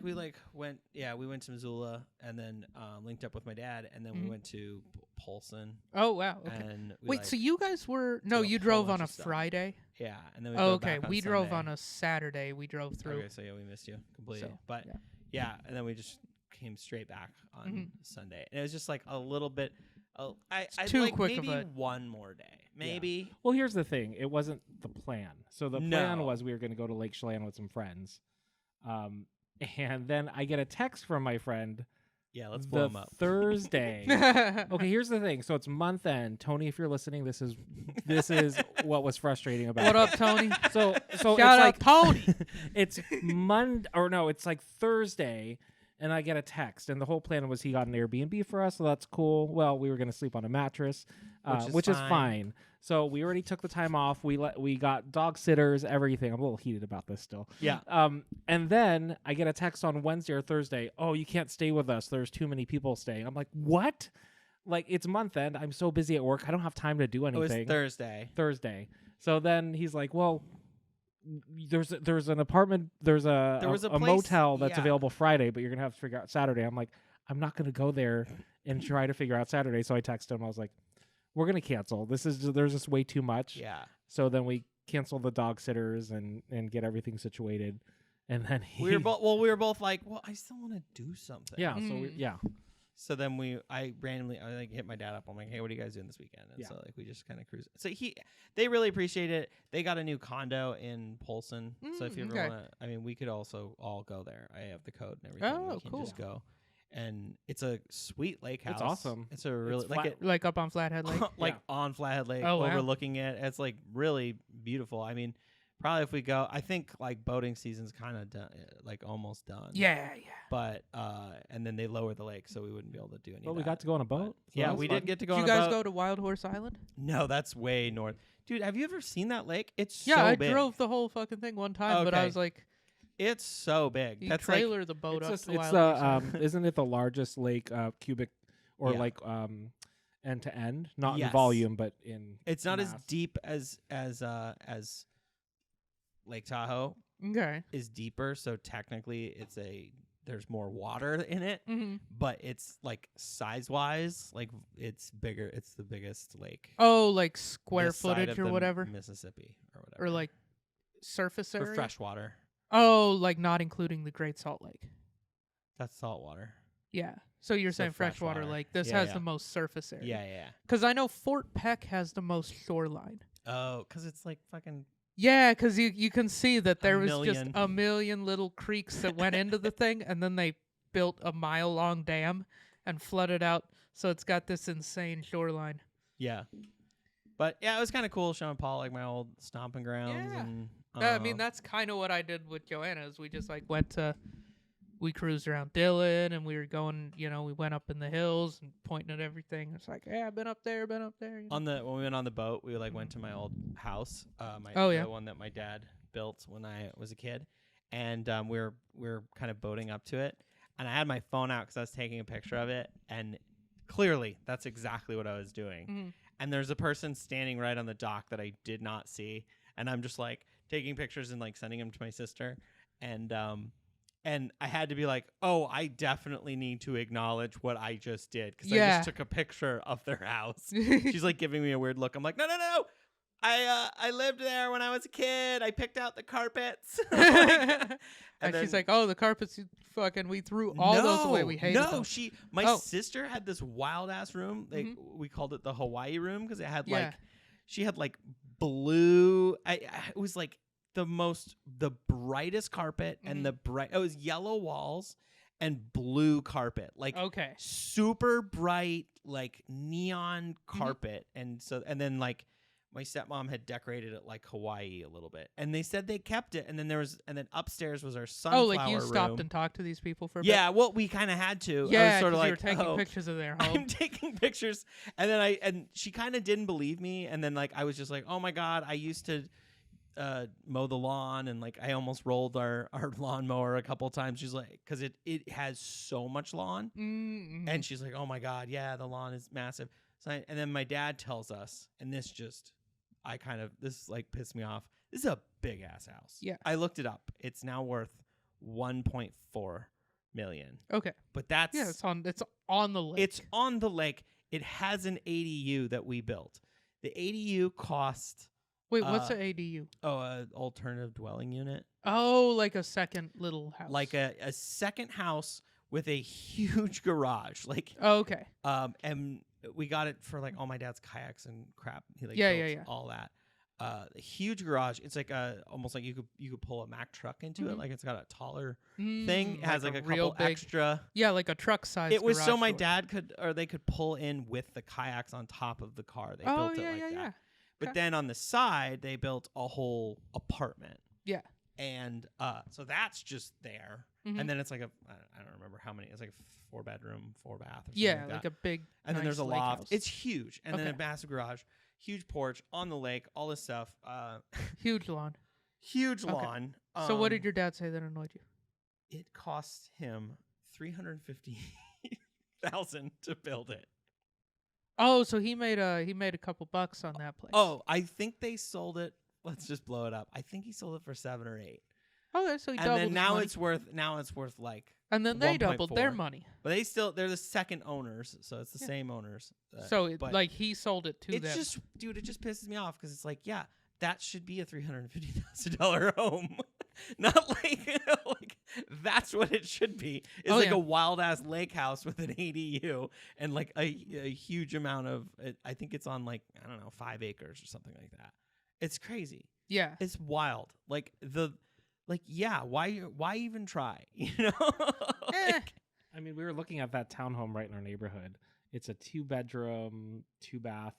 we went. Yeah, we went to Missoula and then linked up with my dad, and then we went to Polson. Oh wow. Okay. And we, Wait, so you guys were no? did a You whole drove bunch on a of stuff. Friday. Yeah, and then we Oh, drove okay. back on We drove Sunday. on a Saturday. We drove through. Okay, so yeah, we missed you completely. So, But yeah. yeah, and then we just came straight back on Mhm. Sunday. And it was just like a little bit. I'd too like quick of maybe a- one more day, maybe. Well, here's the thing. It wasn't the plan. So the No. plan was we were going to go to Lake Chelan with some friends. And then I get a text from my friend Yeah, let's blow the them up. Thursday. Okay, here's the thing. So it's month end. Tony, if you're listening, this is what was frustrating about What it. up, Tony? So Shout it's out like Tony. it's Monday, or no, it's like Thursday, and I get a text, and the whole plan was he got an Airbnb for us, so that's cool. Well, we were gonna sleep on a mattress, which is fine. So we already took the time off. We got dog sitters, everything. I'm a little heated about this still. Yeah. And then I get a text on Wednesday or Thursday. Oh, you can't stay with us. There's too many people staying. I'm like, what? Like, it's month end. I'm so busy at work. I don't have time to do It was anything. Thursday. So then he's like, well, there's an apartment. There was a place- motel that's yeah. available Friday, but you're going to have to figure out Saturday. I'm like, I'm not going to go there and try to figure out Saturday. So I texted him. I was like, we're going to cancel. There's just way too much. Yeah. So then we cancel the dog sitters and get everything situated. And then We were both like, well, I still want to do something. yeah. So So then I randomly hit my dad up. I'm like, hey, what are you guys doing this weekend? And Yeah. so we just kind of cruise. So they really appreciate it. They got a new condo in Polson. So if you ever okay. want to, we could also all go there. I have the code and everything. Oh, we can cool. just go. And it's a sweet lake house. It's awesome. It's a really It's flat- Like up on Flathead Lake. on Flathead Lake, Oh, wow. overlooking it. It's like really beautiful. I mean, probably if we go, I think like boating season's kind of done, like almost done. Yeah. But and then they lower the lake, so we wouldn't be able to do any. But of we that. got to go on a boat. So Yeah, that was we fun. did get to go Did on you a guys boat. go to Wild Horse Island? No, that's way north. Dude, have you ever seen that lake? It's Yeah, so I big. drove the whole fucking thing one time, but I Okay. was like, It's so big. you That's like trailer the boat up It's to just, Wild Horse Island. isn't it the largest lake cubic or Yeah. like end to end? Not in Yes. volume, but in it's not as mass. deep as Lake Tahoe Okay. is deeper, so technically there's more water in it, Mm-hmm. but it's like size-wise, like it's bigger. It's the biggest lake. Oh, like square this side footage of or the whatever, Mississippi or whatever. or like surface for area. freshwater. Oh, like not including the Great Salt Lake. That's saltwater. Yeah. So you're So saying freshwater freshwater. lake. This Yeah, has yeah. the most surface area. Yeah. Because I know Fort Peck has the most shoreline. Oh, because it's like fucking. Yeah, because you can see that there was just million. a million little creeks that went into the thing, and then they built a mile-long dam and flooded out. So it's got this insane shoreline. Yeah. But yeah, it was kind of cool showing Paul like my old stomping grounds. Yeah. And I mean, that's kind of what I did with Joanna. Is we just like went to we cruised around Dillon, and we were going, we went up in the hills and pointing at everything. It's like, I've been up there, When we went on the boat, we went to my old house, the one that my dad built when I was a kid, and we were kind of boating up to it, and I had my phone out because I was taking a picture of it, and clearly that's exactly what I was doing. Mm-hmm. And there's a person standing right on the dock that I did not see, and I'm just like taking pictures and like sending them to my sister, and I had to be like, oh, I definitely need to acknowledge what I just did because I just took a picture of their house. She's like giving me a weird look. I'm like, no. I lived there when I was a kid. I picked out the carpets. and she's like, oh, the carpets, we threw all those away. We hated them. My sister had this wild ass room. We called it the Hawaii room because it had she had like blue. It was like the brightest carpet and it was yellow walls and blue carpet, like super bright, like neon carpet. And then like my stepmom had decorated it like Hawaii a little bit, and they said they kept it. And then upstairs was our sunflower room. Oh, like you stopped and talked to these people for a bit? Yeah, well, we kind of had to. Yeah, I was sort of like, you were taking pictures of their home. I'm taking pictures, and then she kind of didn't believe me, and then like I was just like, oh my god, I used to mow the lawn, and like I almost rolled our lawnmower a couple times. She's like, because it has so much lawn, and she's like, oh my god, yeah, the lawn is massive. So and then my dad tells us, and this like pissed me off. This is a big ass house. Yeah, I looked it up. It's now worth $1.4 million. Okay, but that's it's on the lake. It's on the lake. It has an ADU that we built. The ADU cost. Wait, what's an ADU? Oh, an alternative dwelling unit. Oh, like a second little house. Like a second house with a huge garage. Like. Oh, okay. And we got it for like all my dad's kayaks and crap. He like built all that. A huge garage. It's like almost like you could pull a Mack truck into it. Like it's got a taller thing. It has like a couple extra. Yeah, like a truck size. It was so my dad they could pull in with the kayaks on top of the car. They built it like that. Yeah. But then on the side, they built a whole apartment. Yeah. And so that's just there. And then it's like I don't remember how many. It's like a 4-bedroom, 4-bath. Or something like a big. And then there's a loft. House. It's huge. And then a massive garage, huge porch on the lake, all this stuff. Huge lawn. Huge lawn. So what did your dad say that annoyed you? It cost him $350,000 to build it. Oh, so he made a couple bucks on that place. Oh, I think they sold it. Let's just blow it up. I think he sold it for 7 or 8. Okay, so he doubled. And then now it's worth like. And then they doubled their money. But they're the second owners, so it's the same owners. Like he sold it to them. It's just, dude, it just pisses me off because it's like, yeah, that should be a $350,000 home. Not like that's what it should be. It's a wild ass lake house with an ADU and like a huge amount of. I think it's on like 5 acres or something like that. It's crazy. Yeah, it's wild. Why even try? I mean, we were looking at that townhome right in our neighborhood. It's a 2-bedroom, 2-bath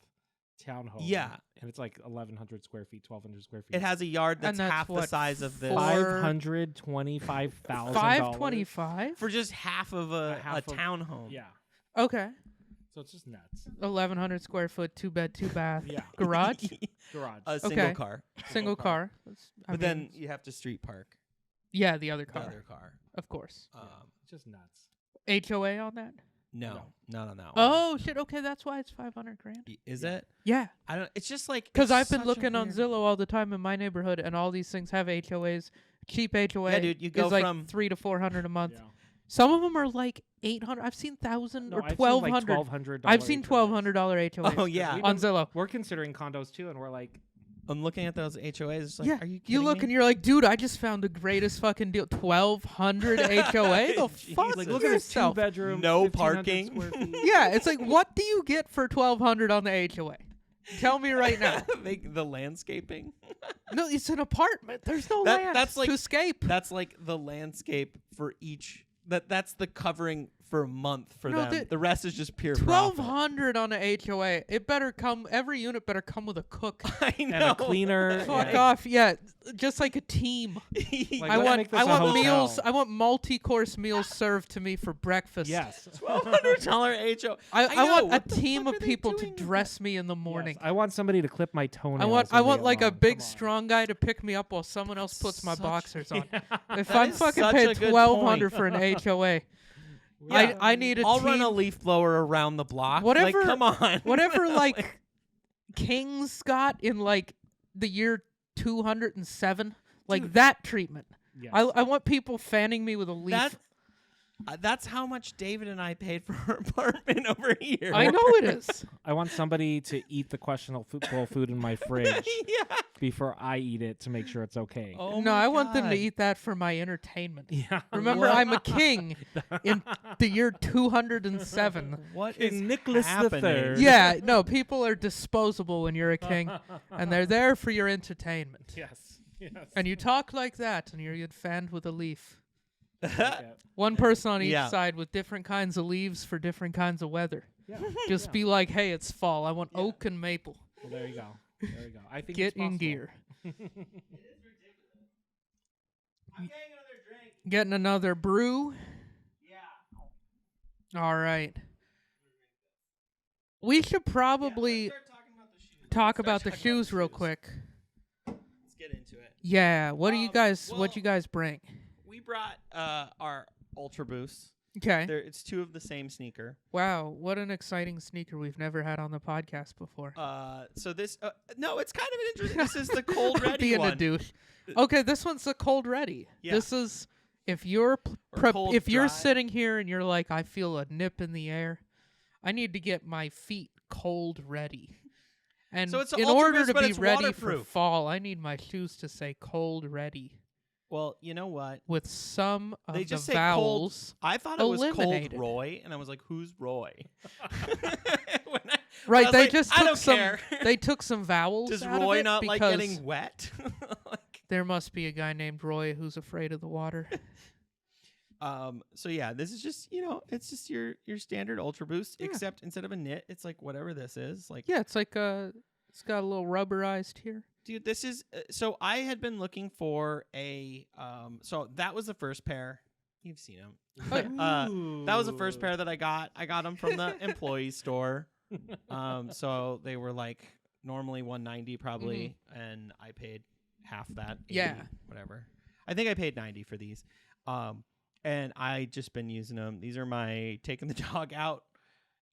townhome. Yeah. And it's like 1,100 square feet, 1,200 square feet. It has a yard that's half the size of this. $525,000. $525 for just half of a townhome. Yeah. Okay. So it's just nuts. 1,100 square foot, 2-bed, 2-bath. Garage. Garage. A single car. Single car. But then you have to street park. Yeah, the other car. Of course. It's just nuts. HOA on that? No, not on that one. Oh shit! Okay, that's why it's $500,000. Is it? Yeah. I don't. It's just like because I've been looking on Zillow all the time in my neighborhood, and all these things have HOAs. Cheap HOA. Yeah, dude. You go is like from $300 to $400 a month. Yeah. Some of them are like $800. I've seen $1,000 or $1,200. I've seen $1,200 HOAs. Oh yeah, on Zillow. We're considering condos too, and we're like. I'm looking at those HOAs. It's like, are you kidding you look me? And you're like, dude, I just found the greatest fucking deal. 1,200 HOA. The fuck? Like, look at this 2-bedroom, no parking. Yeah, it's like, what do you get for 1,200 on the HOA? Tell me right now. The landscaping. No, it's an apartment. There's no land that's like, to escape. That's like the landscape for each. That's the covering for a month for No, them. The rest is just pure profit. $1,200 on a HOA. It better come. Every unit better come with a cook I know. And a cleaner. Fuck off. Yeah, just like a team. Like, I let's want make this a hotel. meals. I want multi-course meals served to me for breakfast. Yes. $1,200 HO. I want a What the team fuck of are they people to doing? dress me in the morning. Yes. I want somebody to clip my toenails. I want all like day a long. big Come on. strong guy to pick me up while someone else puts my Such- boxers on. Yeah. If That I'm is fucking such paid a good $1,200 for point. an HOA, Yeah. I need a I'll team. run a leaf blower around the block. Whatever- Like, come on. Whatever like Kings got in like the year 207, like Dude. that treatment. Yes. I want people fanning me with a leaf. That's how much David and I paid for our apartment over here. I know it is. I want somebody to eat the questionable food in my fridge Yeah. before I eat it to make sure it's okay. Oh No, my I want them to God. eat that for my entertainment. Yeah. Remember, What? I'm a king in the year 207. What is King Nicholas happening? III. Yeah, no, people are disposable when you're a king, and they're there for your entertainment. Yes. Yes. And you talk like that, and you're get fanned with a leaf. Yeah. One person on each Yeah. side with different kinds of leaves for different kinds of weather. Yeah. Just Yeah. be like, hey, it's fall. I want oak and maple. Well, there you go. There you go. I think Get it's in possible. gear. I'm getting another drink. Getting another brew. Yeah. All right. We should probably Let's start talking about the shoes. talk Let's about start the talking about shoes real quick. Let's get into it. Yeah. What do you guys? well- What you guys bring? We brought our Ultra Boosts. Okay. It's two of the same sneaker. Wow. What an exciting sneaker we've never had on the podcast before. So this no, it's kind of an interesting. This is the Cold Ready Being one. a douche. Okay, this one's the Cold Ready. Yeah. This is if you're Or cold if you're dry. sitting here and you're like, I feel a nip in the air. I need to get my feet cold ready. And So it's a in Ultra order Boost, to but be it's ready for waterproof. fall, I need my shoes to say cold ready Well, you know what? with some of They the just say vowels. I thought it was Cold eliminated. Roy, and I was like, "Who's Roy?" Right, was they like, just I took don't some care. they took some vowels Does out Roy of it not like because getting wet? Like, there must be a guy named Roy who's afraid of the water. so yeah, this is just it's just your standard Ultra Boost, Yeah. except instead of a knit, it's like whatever this is. Like, Yeah, it's like it's got a little rubberized here. dude, this is so I had been looking for a so that was the first pair. You've seen them. That was the first pair that I got. I got them from the employee store. So they were like normally $190 probably, and I paid half that. 80, Yeah. whatever. I think I paid $90 for these. And I just been using them. These are my taking the dog out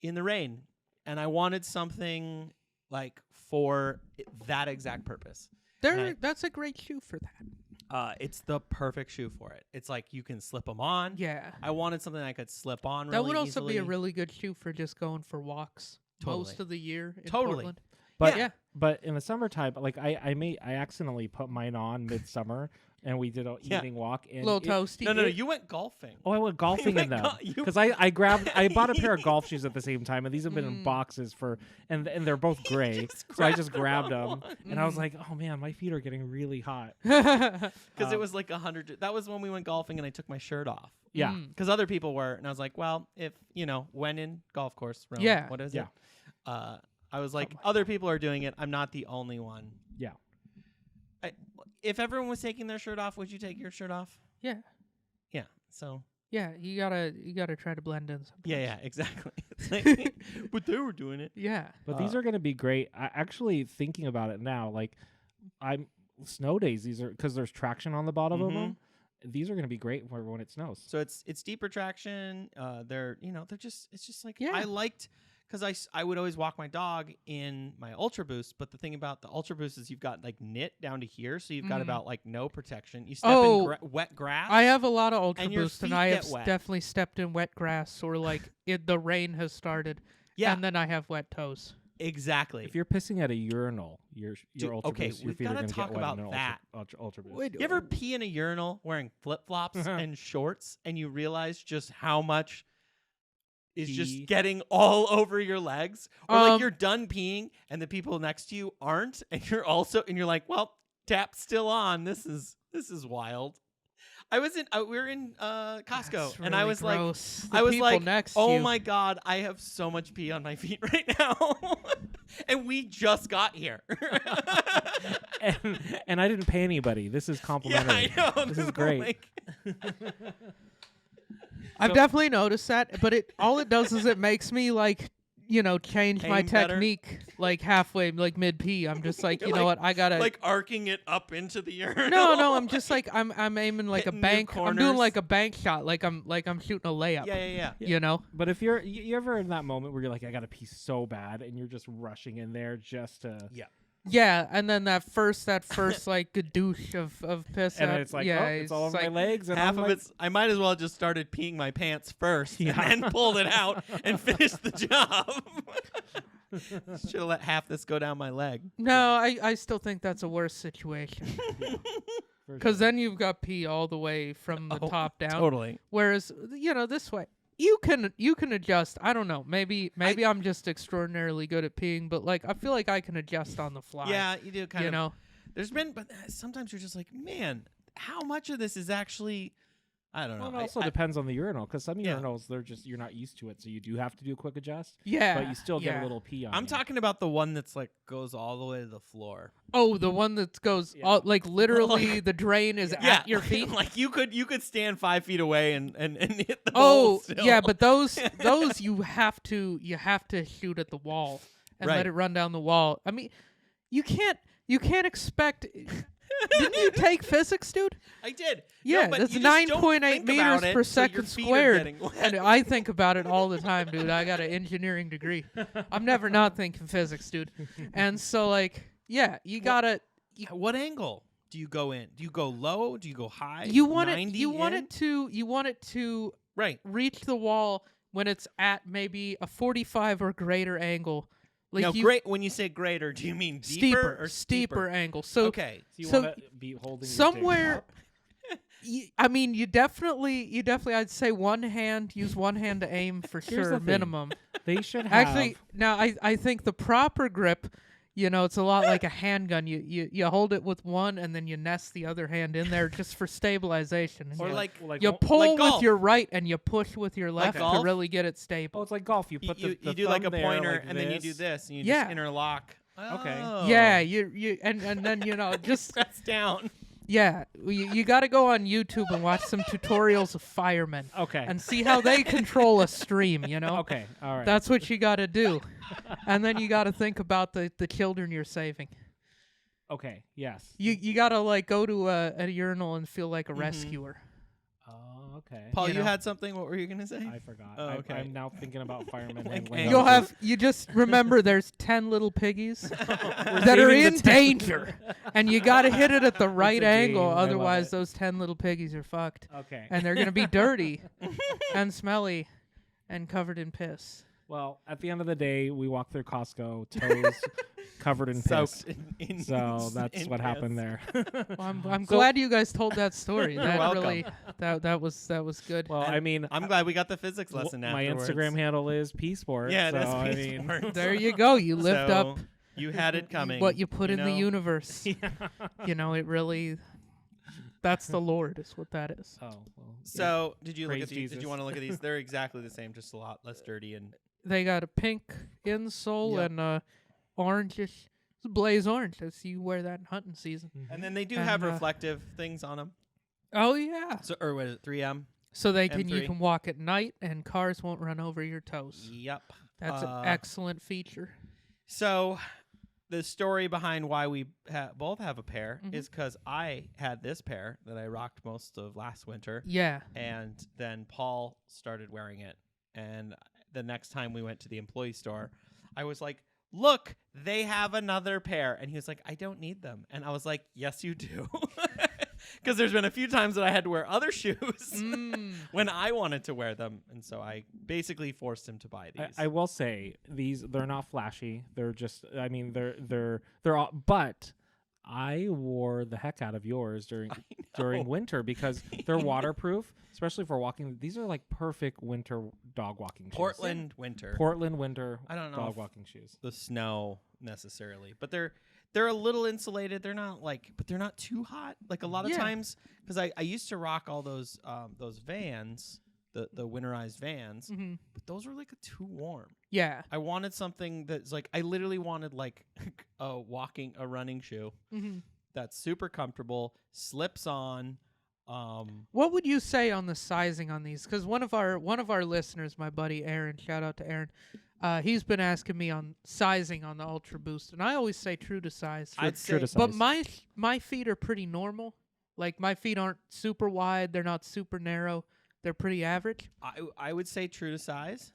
in the rain, and I wanted something like for that exact purpose. That's a great shoe for that. It's the perfect shoe for it. It's like you can slip them on. Yeah. I wanted something I could slip on. That really would also be a easily. really good shoe for just going for walks most Totally. of the year in Totally. Portland. But Yeah. but in the summertime, like I accidentally put mine on midsummer, and we did an Yeah. evening walk. And Little it- toasty. No, you went golfing. Oh, I went golfing went in them go- you- because I bought a pair of golf shoes at the same time, and these have been in Mm. boxes and they're both gray. just So I just grabbed grabbed the them, wrong one. and I was like, oh man, my feet are getting really hot. Because it Um, was like 100. That was when we went golfing and I took my shirt off. Yeah, Mm. Because other people were, and I was like, well, if when in golf course realm, Yeah. what is Yeah. it? I was like, my other people are doing it. I'm not the only one. yeah. If everyone was taking their shirt off, would you take your shirt off? Yeah. Yeah. So Yeah, you gotta try to blend in sometimes. yeah, exactly. It's like, but they were doing it. Yeah. But these are going to be great. I actually thinking about it now, like I'm snow days. These are because there's traction on the bottom of them. These are going to be great for when it snows. So it's deeper traction. They're it's just like Yeah. I liked because I would always walk my dog in my Ultra Boost, but the thing about the Ultra Boost is you've got like knit down to here, so you've got about like no protection. You step in wet grass. I have a lot of Ultra and your Boost, and feet I have get wet. definitely stepped in wet grass or like the rain has started. Yeah. And then I have wet toes. Exactly. If you're pissing at a urinal, your Dude, Ultra okay, Boost, your we've feet are gotta going to talk get wet about in an that. Ultra Boost. Wait, You ever pee in a urinal wearing flip-flops and shorts and you realize just how much is Pee. just getting all over your legs? Or like Um, you're done peeing and the people next to you aren't, and you're like, well, tap's still on. This is wild. I was in. We were in Costco, That's and I really was gross. like, The I was people like, next to oh you. my god, I have so much pee on my feet right now, and we just got here. and I didn't pay anybody. This is complimentary. Yeah, I know. This is great. Like, I've definitely noticed that, but all it does is it makes me like, change my Aim better? technique like halfway, like mid pee. I'm just like, you You're know what, I gotta. like arcing it up into the urinal. No, I'm just like I'm aiming like Hitting a your bank. I'm doing corners. like a bank shot, like I'm shooting a layup. Yeah. You know. But if you ever in that moment where you're like, I gotta pee so bad, and you're just rushing in there just to Yeah, and then that first like douche of piss. and out, then it's like, yeah, it's all over like, my legs, and Half I'm of like, it's. I might as well just started peeing my pants first, Yeah. and then pulled it out and finished the job. Should have let half this go down my leg. No, I still think that's a worse situation. Because then you've got pee all the way from the top down. Totally. Whereas, this way, you can adjust. I don't know. Maybe I'm just extraordinarily good at peeing, but like I feel like I can adjust on the fly. Yeah, you do kind You of. know. There's been, but sometimes you're just like, man, how much of this is actually? I don't know. Well, it also depends on the urinal, because some Yeah. urinals you're not used to it, so you do have to do a quick adjust. Yeah. But you still get yeah. a little pee on. I'm you. talking about the one that's like goes all the way to the floor. Oh, the one that goes like literally the drain is at your feet. Like you could stand 5 feet away and hit the Oh hole still. yeah, but those you have to shoot at the wall and Right. let it run down the wall. I mean, you can't expect. Didn't you take physics, dude? I did. Yeah, No, but that's you just don't 9.8 think meters about it, per so your second feet are squared. getting wet. And I think about it all the time, dude. I got an engineering degree. I'm never not thinking physics, dude. And so, like, yeah, you gotta. What angle do you go in? Do you go low? Do you go high? You want it. 90 You want in? it to. You want it to Right. reach the wall when it's at maybe a 45 or greater angle. Like Now, you, when you say greater, do you mean deeper steeper or steeper angle. So Okay. So you So want to be holding somewhere. Your dick I mean, you definitely. I'd say use one hand to aim for Here's sure, the thing. minimum. up. They should have. Actually, now I think the proper grip, it's a lot like a handgun. You hold it with one and then you nest the other hand in there just for stabilization. And Or you, like you golf. pull with golf. your right and you push with your left to golf? really get it Oh, stable. it's like golf. You put you the do like a thumb there pointer like and then you do this and you Yeah. just interlock. Okay. Oh. Yeah, and then just Press down. yeah, you got to go on YouTube and watch some tutorials of firemen Okay. and see how they control a stream. Okay. All right. That's what you got to do, and then you got to think about the children you're saving. okay. Yes. You got to like go to a urinal and feel like a rescuer. Oh, okay. Paul, You you know. had something. What were you gonna say? I forgot. Oh, okay. I'm now thinking about firemen Like handling. angles. You'll hoses. have you just remember there's 10 little piggies that saving are the in 10. danger, and you got to hit it at the right a angle. game. I love Otherwise, it. those 10 little piggies are fucked, Okay. and they're gonna be dirty and smelly and covered in piss. Well, at the end of the day, we walked through Costco, toes covered in piss. Soaked in So that's in what piss. happened there. Well, I'm So- glad you guys told that story. That welcome. really that was good. Well, I mean, I'm glad we got the physics lesson my afterwards. Instagram handle is P-Sport. Yeah, so, it is I Peace mean, Sports. There you go. You lift So, up You had it coming. what you put in the know? universe. It really. That's the Lord, is what that is. Oh, well. So, did you look Praise at these? Did Jesus. you want to look at these? They're exactly the same, just a lot less dirty and They got a pink insole Yep. and orangish. It's blaze orange. I see you wear that in hunting season. and then they do And, have reflective things on them. Oh yeah. So, or what is it? 3M. So you M3. can walk at night and cars won't run over your toes. Yep. That's an excellent feature. So, the story behind why we both have a pair Mhm. is because I had this pair that I rocked most of last winter, Yeah. and then Paul started wearing it. And the next time we went to the employee store, I was like, "Look, they have another pair," and he was like, "I don't need them," and I was like, "Yes, you do." Because there's been a few times that I had to wear other shoes when I wanted to wear them, and so I basically forced him to buy these. I will say they're not flashy. They're just, I mean, they're all, but I wore the heck out of yours during winter because they're waterproof, especially for walking. These are like perfect winter dog walking shoes. Portland winter. Portland winter I don't know dog if walking shoes. the snow necessarily, but they're a little insulated. They're not but they're not too hot. Like a lot of times, because I used to rock all those Vans, the winterized Vans, but those were like too warm. Yeah. I wanted something that's like, I literally wanted like a running shoe that's super comfortable, slips on. What would you say on the sizing on these? Because one of our listeners, my buddy Aaron, shout out to Aaron, he's been asking me on sizing on the Ultra Boost, and I always say true to size. True to size. But my feet are pretty normal. Like my feet aren't super wide, they're not super narrow. They're pretty average. I would say true to size.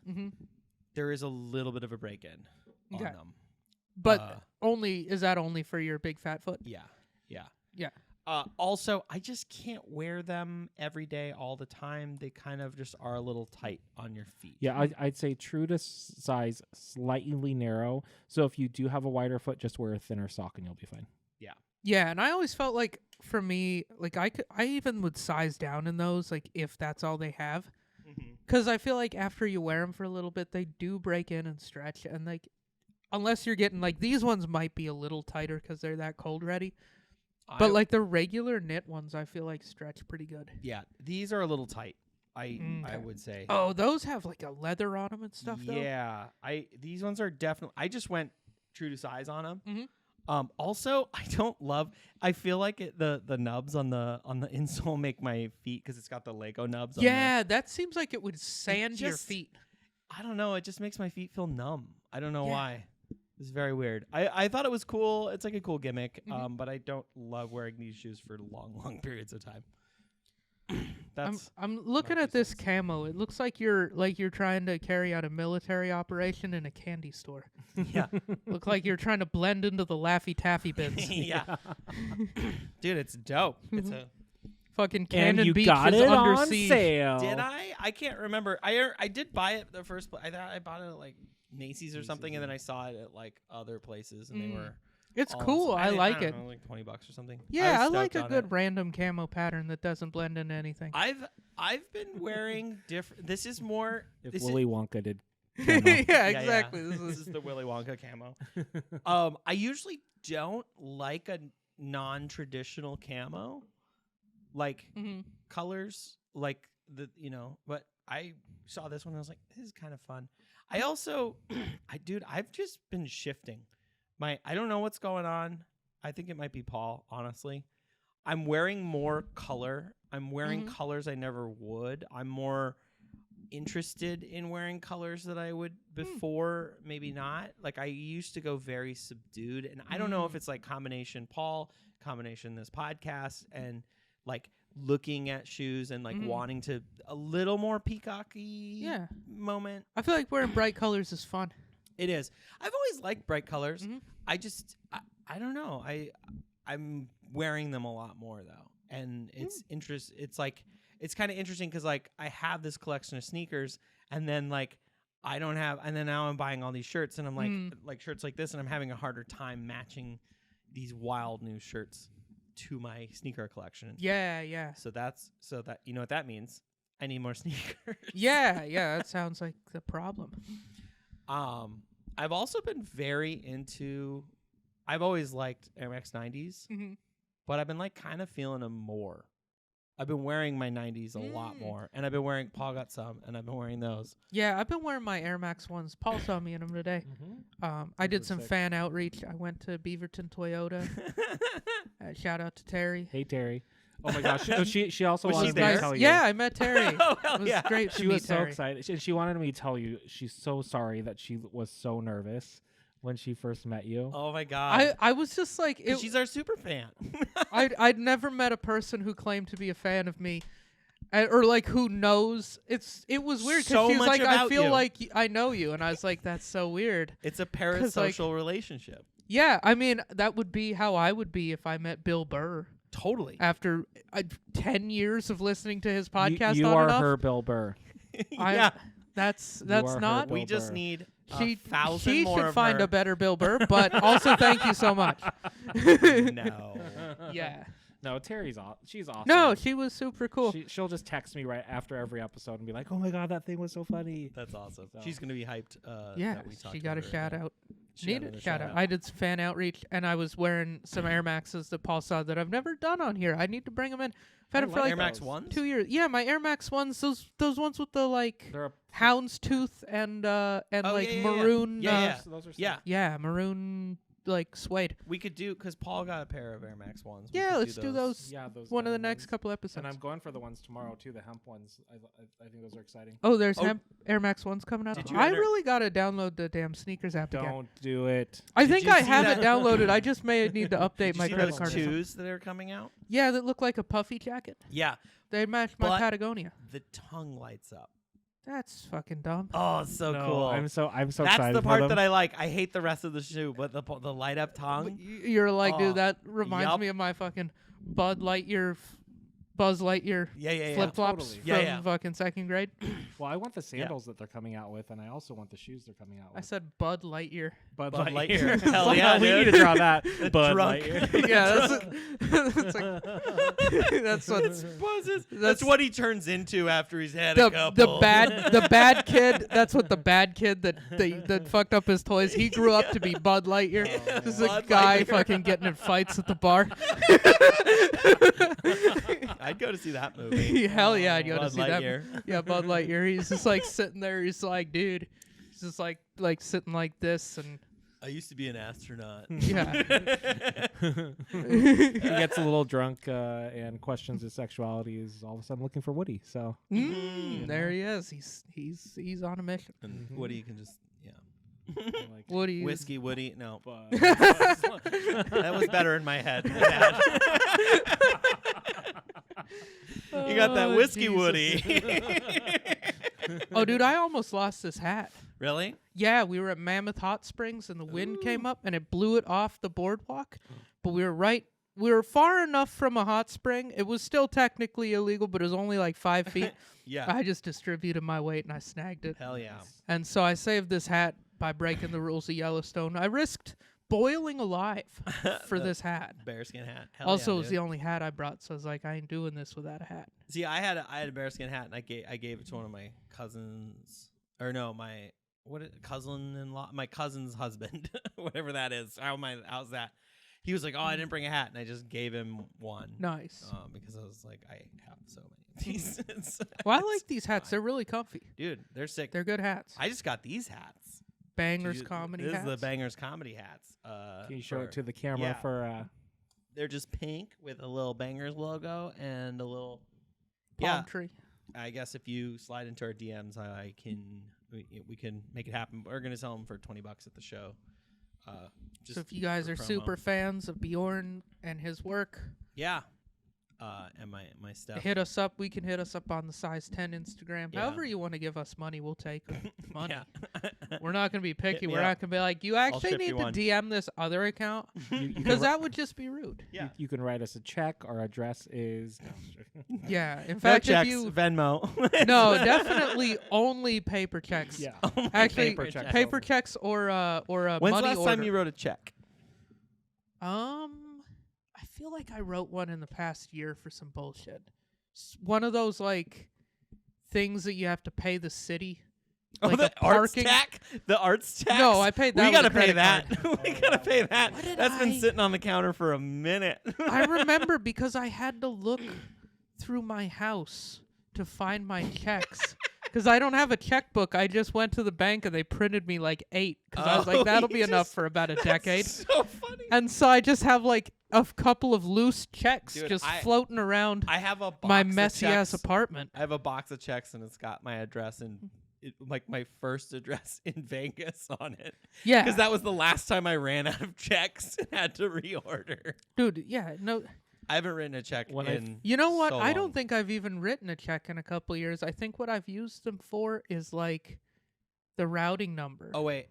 There is a little bit of a break-in on them. But is that only for your big fat foot? Yeah. Yeah. Also, I just can't wear them every day all the time. They kind of just are a little tight on your feet. Yeah, I'd say true to size, slightly narrow. So if you do have a wider foot, just wear a thinner sock and you'll be fine. Yeah. Yeah, and I always felt like for me, like I even would size down in those, like if that's all they have. Because I feel like after you wear them for a little bit, they do break in and stretch. And like, unless you're getting like these ones might be a little tighter because they're that cold ready. But like the regular knit ones, I feel like stretch pretty good. Yeah, these are a little tight. I would say. Oh, those have like a leather on them and stuff. Yeah, these ones are definitely. I just went true to size on them. Also, I feel like the nubs on the insole make my feet, because it's got the Lego nubs. Yeah, that seems like it would sand your feet. I don't know. It just makes my feet feel numb. I don't know why. It's very weird. I thought it was cool. It's like a cool gimmick. But I don't love wearing these shoes for long periods of time. I'm looking at this camo. It looks like you're trying to carry out a military operation in a candy store. Yeah. Look like you're trying to blend into the Laffy Taffy bins. Yeah. Dude, it's dope. It's a fucking Cannon and you Beach got is it under on siege. sale. Did I? I can't remember. I did buy it the first place. I thought I bought it at like Macy's or something, and then I saw it at like other places, and they were. It's cool. I like it. Know, like $20 or something. Yeah, I like a good random camo pattern that doesn't blend into anything. I've been wearing different. This is more. If Willy Wonka did. Yeah, exactly. Yeah. This is the Willy Wonka camo. I usually don't like a non-traditional camo, like colors, like But I saw this one and I was like, this is kind of fun. I also, I've just been shifting. I don't know what's going on. I think it might be Paul, honestly. I'm wearing more color. I'm wearing colors I never would. I'm more interested in wearing colors that I would before, maybe not. Like I used to go very subdued, and I don't know if it's like combination this podcast, and like looking at shoes and like wanting to a little more peacocky moment. I feel like wearing bright colors is fun. It is. I've always liked bright colors. I don't know. I'm wearing them a lot more though, and it's it's kind of interesting because like I have this collection of sneakers, and then like I don't have, and then now I'm buying all these shirts, and I'm like shirts like this, and I'm having a harder time matching these wild new shirts to my sneaker collection. Yeah. So that you know what that means. I need more sneakers. Yeah. That sounds like the problem. I've also been very into. I've always liked Air Max 90s, but I've been like kind of feeling them more. I've been wearing my 90s a lot more, and I've been wearing. Paul got some, and I've been wearing those. Yeah, I've been wearing my Air Max ones. Paul saw me in them today. I did some fan outreach. I went to Beaverton Toyota. Shout out to Terry. Hey Terry. Oh my gosh. She also Was wanted she me there? to tell you. Yeah, I met Terry. Oh, hell it was yeah. great to She meet was so Terry. excited. And she wanted me to tell you she's so sorry that she was so nervous when she first met you. Oh my god. I was just like she's our super fan. I'd never met a person who claimed to be a fan of me. Or like who knows. It was weird because So she was much like, I about feel you. like I know you, and I was like, that's so weird. It's a parasocial relationship. Yeah, I mean that would be how I would be if I met Bill Burr. Totally. After 10 years of listening to his podcast, you on are and off, her Bill Burr. Yeah. That's are not. Bill We just Burr. need She 1,000 more should of find her. a better Bill Burr, but also thank you so much. No. Yeah. No, Terry's she's awesome. No, she was super cool. She'll just text me right after every episode and be like, "Oh my god, that thing was so funny." That's awesome. So. She's gonna be hyped. Yeah, that we talked she to got a her. shout out. Need it. Shout out. I did some fan outreach, and I was wearing some Air Maxes that Paul saw that I've never done on here. I need to bring them in. I've had them for like Air Max 1s? 2 years. Yeah, my Air Max 1s. Those ones with the like houndstooth and maroon. Yeah, maroon like suede. We could do because Paul got a pair of Air Max 1s. Yeah, let's do those. Yeah, those one of the next couple episodes. And I'm going for the ones tomorrow too, the hemp ones. I think those are exciting. Oh, there's hemp Air Max 1s coming out. I really gotta download the damn sneakers app again. Don't do it. I think I have it downloaded. I just may need to update my credit card. Did you see those 2s that are coming out? Yeah, that look like a puffy jacket. Yeah, they match my Patagonia. The tongue lights up. That's fucking dumb. Oh, it's so cool. I'm so That's excited. That's the part that I like. I hate the rest of the shoe, but the light up tongue. You're like, dude, that reminds me of my fucking Buzz Lightyear flip flops from fucking second grade. Well, I want the sandals that they're coming out with, and I also want the shoes they're coming out with. I said Bud Lightyear. Bud Lightyear. Hell yeah, we need to draw that. Bud Lightyear. Yeah, that's what he turns into after he's had a couple. The bad kid. That's what the bad kid that fucked up his toys. He grew up to be Bud Lightyear. This is a guy fucking getting in fights at the bar. I'd go to see that movie. Hell yeah, I'd go Bud to see Lightyear. that. Yeah, Bud Lightyear. He's just like sitting there. He's like, dude, he's just like sitting like this, and I used to be an astronaut. Yeah. He gets a little drunk and questions his sexuality. Is all of a sudden looking for Woody. So there he is. He's on a mission. And Woody can just like Woody whiskey Woody. No, that was better in my head. You got that whiskey Jesus. Woody. Oh, dude, I almost lost this hat. Really? Yeah, we were at Mammoth Hot Springs, and the wind came up, and it blew it off the boardwalk. But we were far enough from a hot spring. It was still technically illegal, but it was only like 5 feet. Yeah. I just distributed my weight, and I snagged it. Hell yeah. And so I saved this hat by breaking the rules of Yellowstone. I risked boiling alive for this hat. Bearskin hat. Hell also, yeah, it was the only hat I brought, so I was like, I ain't doing this without a hat. See, I had a bearskin hat, and I gave it to one of my cousins, or no, my cousin-in-law, my cousin's husband, whatever that is. How's that? He was like, "Oh, I didn't bring a hat," and I just gave him one. Nice. Because I was like, I have so many of these. Well, I like these hats. They're really comfy. Dude, they're sick. They're good hats. I just got these hats. Bangers comedy hats. This is the Bangers comedy hats. Can you show it to the camera for? They're just pink with a little Bangers logo and a little palm tree. I guess if you slide into our DMs, we can make it happen. We're gonna sell them for $20 at the show. So if you guys are super fans of Bjorn and his work, and my stuff, hit us up. We can hit us up on the size 10 Instagram. However you want to give us money, we'll take money. We're not gonna be picky. We're not gonna be like, you actually need to DM this other account, because that would just be rude. Yeah, you can write us a check. Our address is in fact, no checks, if you Venmo. No, definitely only paper checks. Yeah, actually paper checks or a When's money the last order. time you wrote a check? I feel like I wrote one in the past year for some bullshit. One of those like things that you have to pay the city. Like the arts tax? The arts tax? No, I paid that. We gotta pay that. We gotta pay that. That's been sitting on the counter for a minute. I remember because I had to look through my house to find my checks. Because I don't have a checkbook. I just went to the bank and they printed me like 8. Because I was like, that'll be enough for about a decade. So funny. And so I just have like a couple of loose checks floating around I have a box my of messy ass apartment. I have a box of checks and it's got my address and like my first address in Vegas on it. Yeah. Because that was the last time I ran out of checks and had to reorder. Dude, yeah, no. I haven't written a check in You know what? so I don't long. think I've even written a check in a couple of years. I think what I've used them for is like the routing number. Oh wait,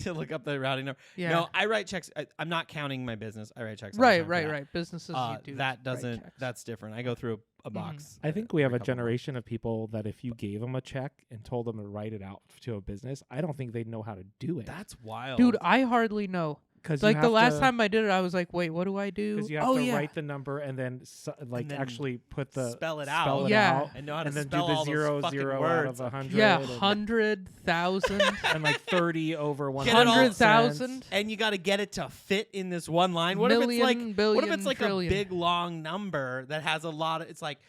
to look up the routing number. Yeah. No, I write checks. I'm not counting my business. I write checks. Right. Businesses you do. That doesn't. That's different. I go through a box. I think we have a generation of people that if you gave them a check and told them to write it out to a business, I don't think they'd know how to do it. That's wild, Dude, I hardly know. Because like the last time I did it, I was like, wait, what do I do? Because you have to write the number and then actually put the spell it out. And know how to and then spell do the all zero those zero words. out of 100. Yeah, 100,000 and like 30 over 100,000. And you got to get it to fit in this one line. What Million, if it's like billion, what if it's like trillion. a big long number that has a lot of? It's like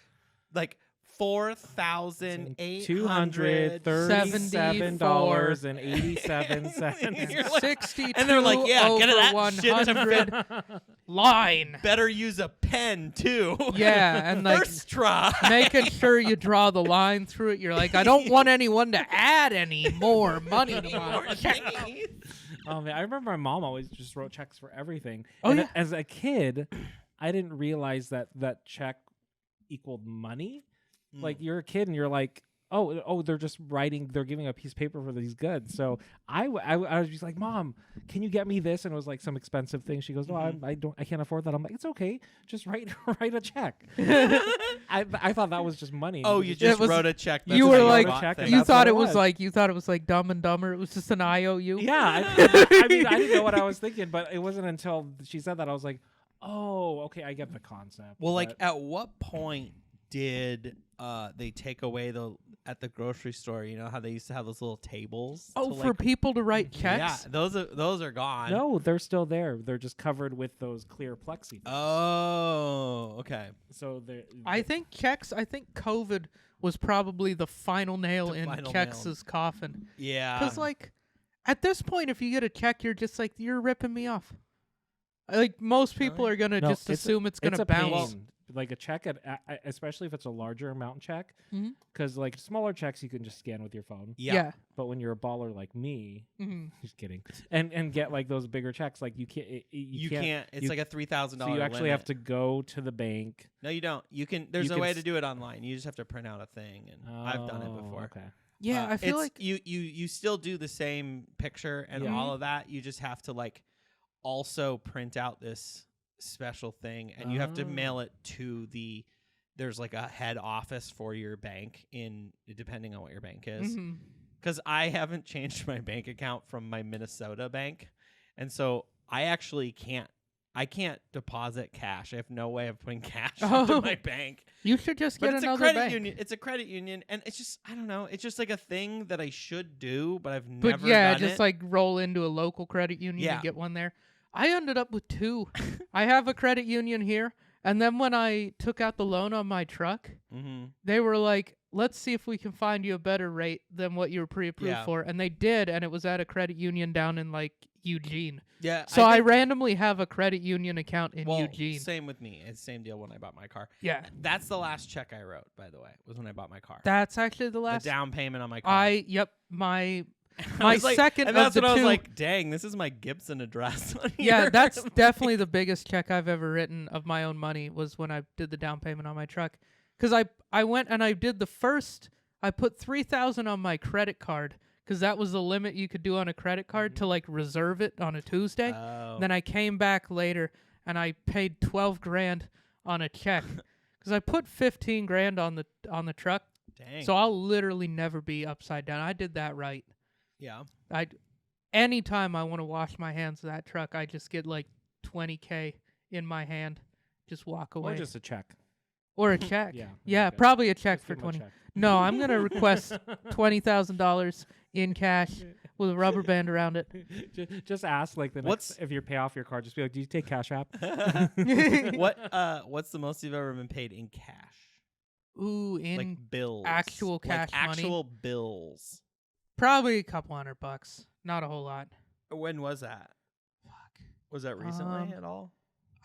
4,237 dollars and 87 cents. Like, 62 and they're like, yeah, over get that 100 line. Better use a pen too. Yeah, and like first try, making sure you draw the line through it. You're like, I don't want anyone to add any more money to my check. Oh man, I remember my mom always just wrote checks for everything. Oh and yeah. As a kid, I didn't realize that check equaled money. Like you're a kid and you're like, oh, they're just writing, they're giving a piece of paper for these goods. So I was just like, Mom, can you get me this? And it was like some expensive thing. She goes, no, I can't afford that. I'm like, it's okay, just write a check. I thought that was just money. Oh, you just wrote a check. You were like, you thought it was like Dumb and Dumber. It was just an IOU. Yeah, I mean, I didn't know what I was thinking, but it wasn't until she said that I was like, oh, okay, I get the concept. Well, like at what point did they take away at the grocery store? You know how they used to have those little tables? Oh, for people to write checks? Yeah, those are gone. No, they're still there. They're just covered with those clear plexi. Oh, okay. So I think COVID was probably the final nail in Chex's coffin. Yeah. Because like at this point, if you get a check, you're just like, you're ripping me off. Like most people are gonna just assume it's gonna bounce. Like a check, especially if it's a larger amount check, because like smaller checks you can just scan with your phone. Yeah. But when you're a baller like me, just kidding, and get like those bigger checks, like you can't. It's like a $3,000. So you actually have to go to the bank. No, you don't. You can. There's a way to do it online. You just have to print out a thing, and I've done it before. Okay. Yeah, I feel like you still do the same picture and all of that. You just have to like also print out this special thing, and you have to mail it to there's like a head office for your bank depending on what your bank is, because I haven't changed my bank account from my Minnesota bank, and so I actually can't deposit cash. I have no way of putting cash into my bank. You should just get another credit bank. union. It's a credit union, and it's just, I don't know, it's just like a thing that I should do, but I've never done it. Just like roll into a local credit union and get one there. I ended up with two. I have a credit union here, and then when I took out the loan on my truck, they were like, let's see if we can find you a better rate than what you were pre-approved for. And they did, and it was at a credit union down in like Eugene. Yeah. So I randomly have a credit union account in Eugene. Same with me. It's the same deal when I bought my car. Yeah. That's the last check I wrote, by the way, was when I bought my car. That's actually the last. The down payment on my car. My second and that's of the when I two. was like, dang, this is my Gibson address. Yeah, that's definitely the biggest check I've ever written of my own money was when I did the down payment on my truck. Because I went and I did I put $3,000 on my credit card because that was the limit you could do on a credit card to like reserve it on a Tuesday. Then I came back later and I paid $12,000 on a check because I put $15,000 on the truck. Dang. So I'll literally never be upside down. I did that right. Yeah. Anytime I want to wash my hands of that truck, I just get like $20,000 in my hand, just walk away. Or just a check. Or a check. Yeah. Probably a check for give 'em a 20. check. No, I'm gonna request $20,000 in cash with a rubber band around it. Just ask like if you pay off your car, just be like, do you take Cash App? What's the most you've ever been paid in cash? Ooh, in like bills, actual cash money? Actual bills. Probably a couple $100. Not a whole lot. When was that? Fuck. Was that recently at all?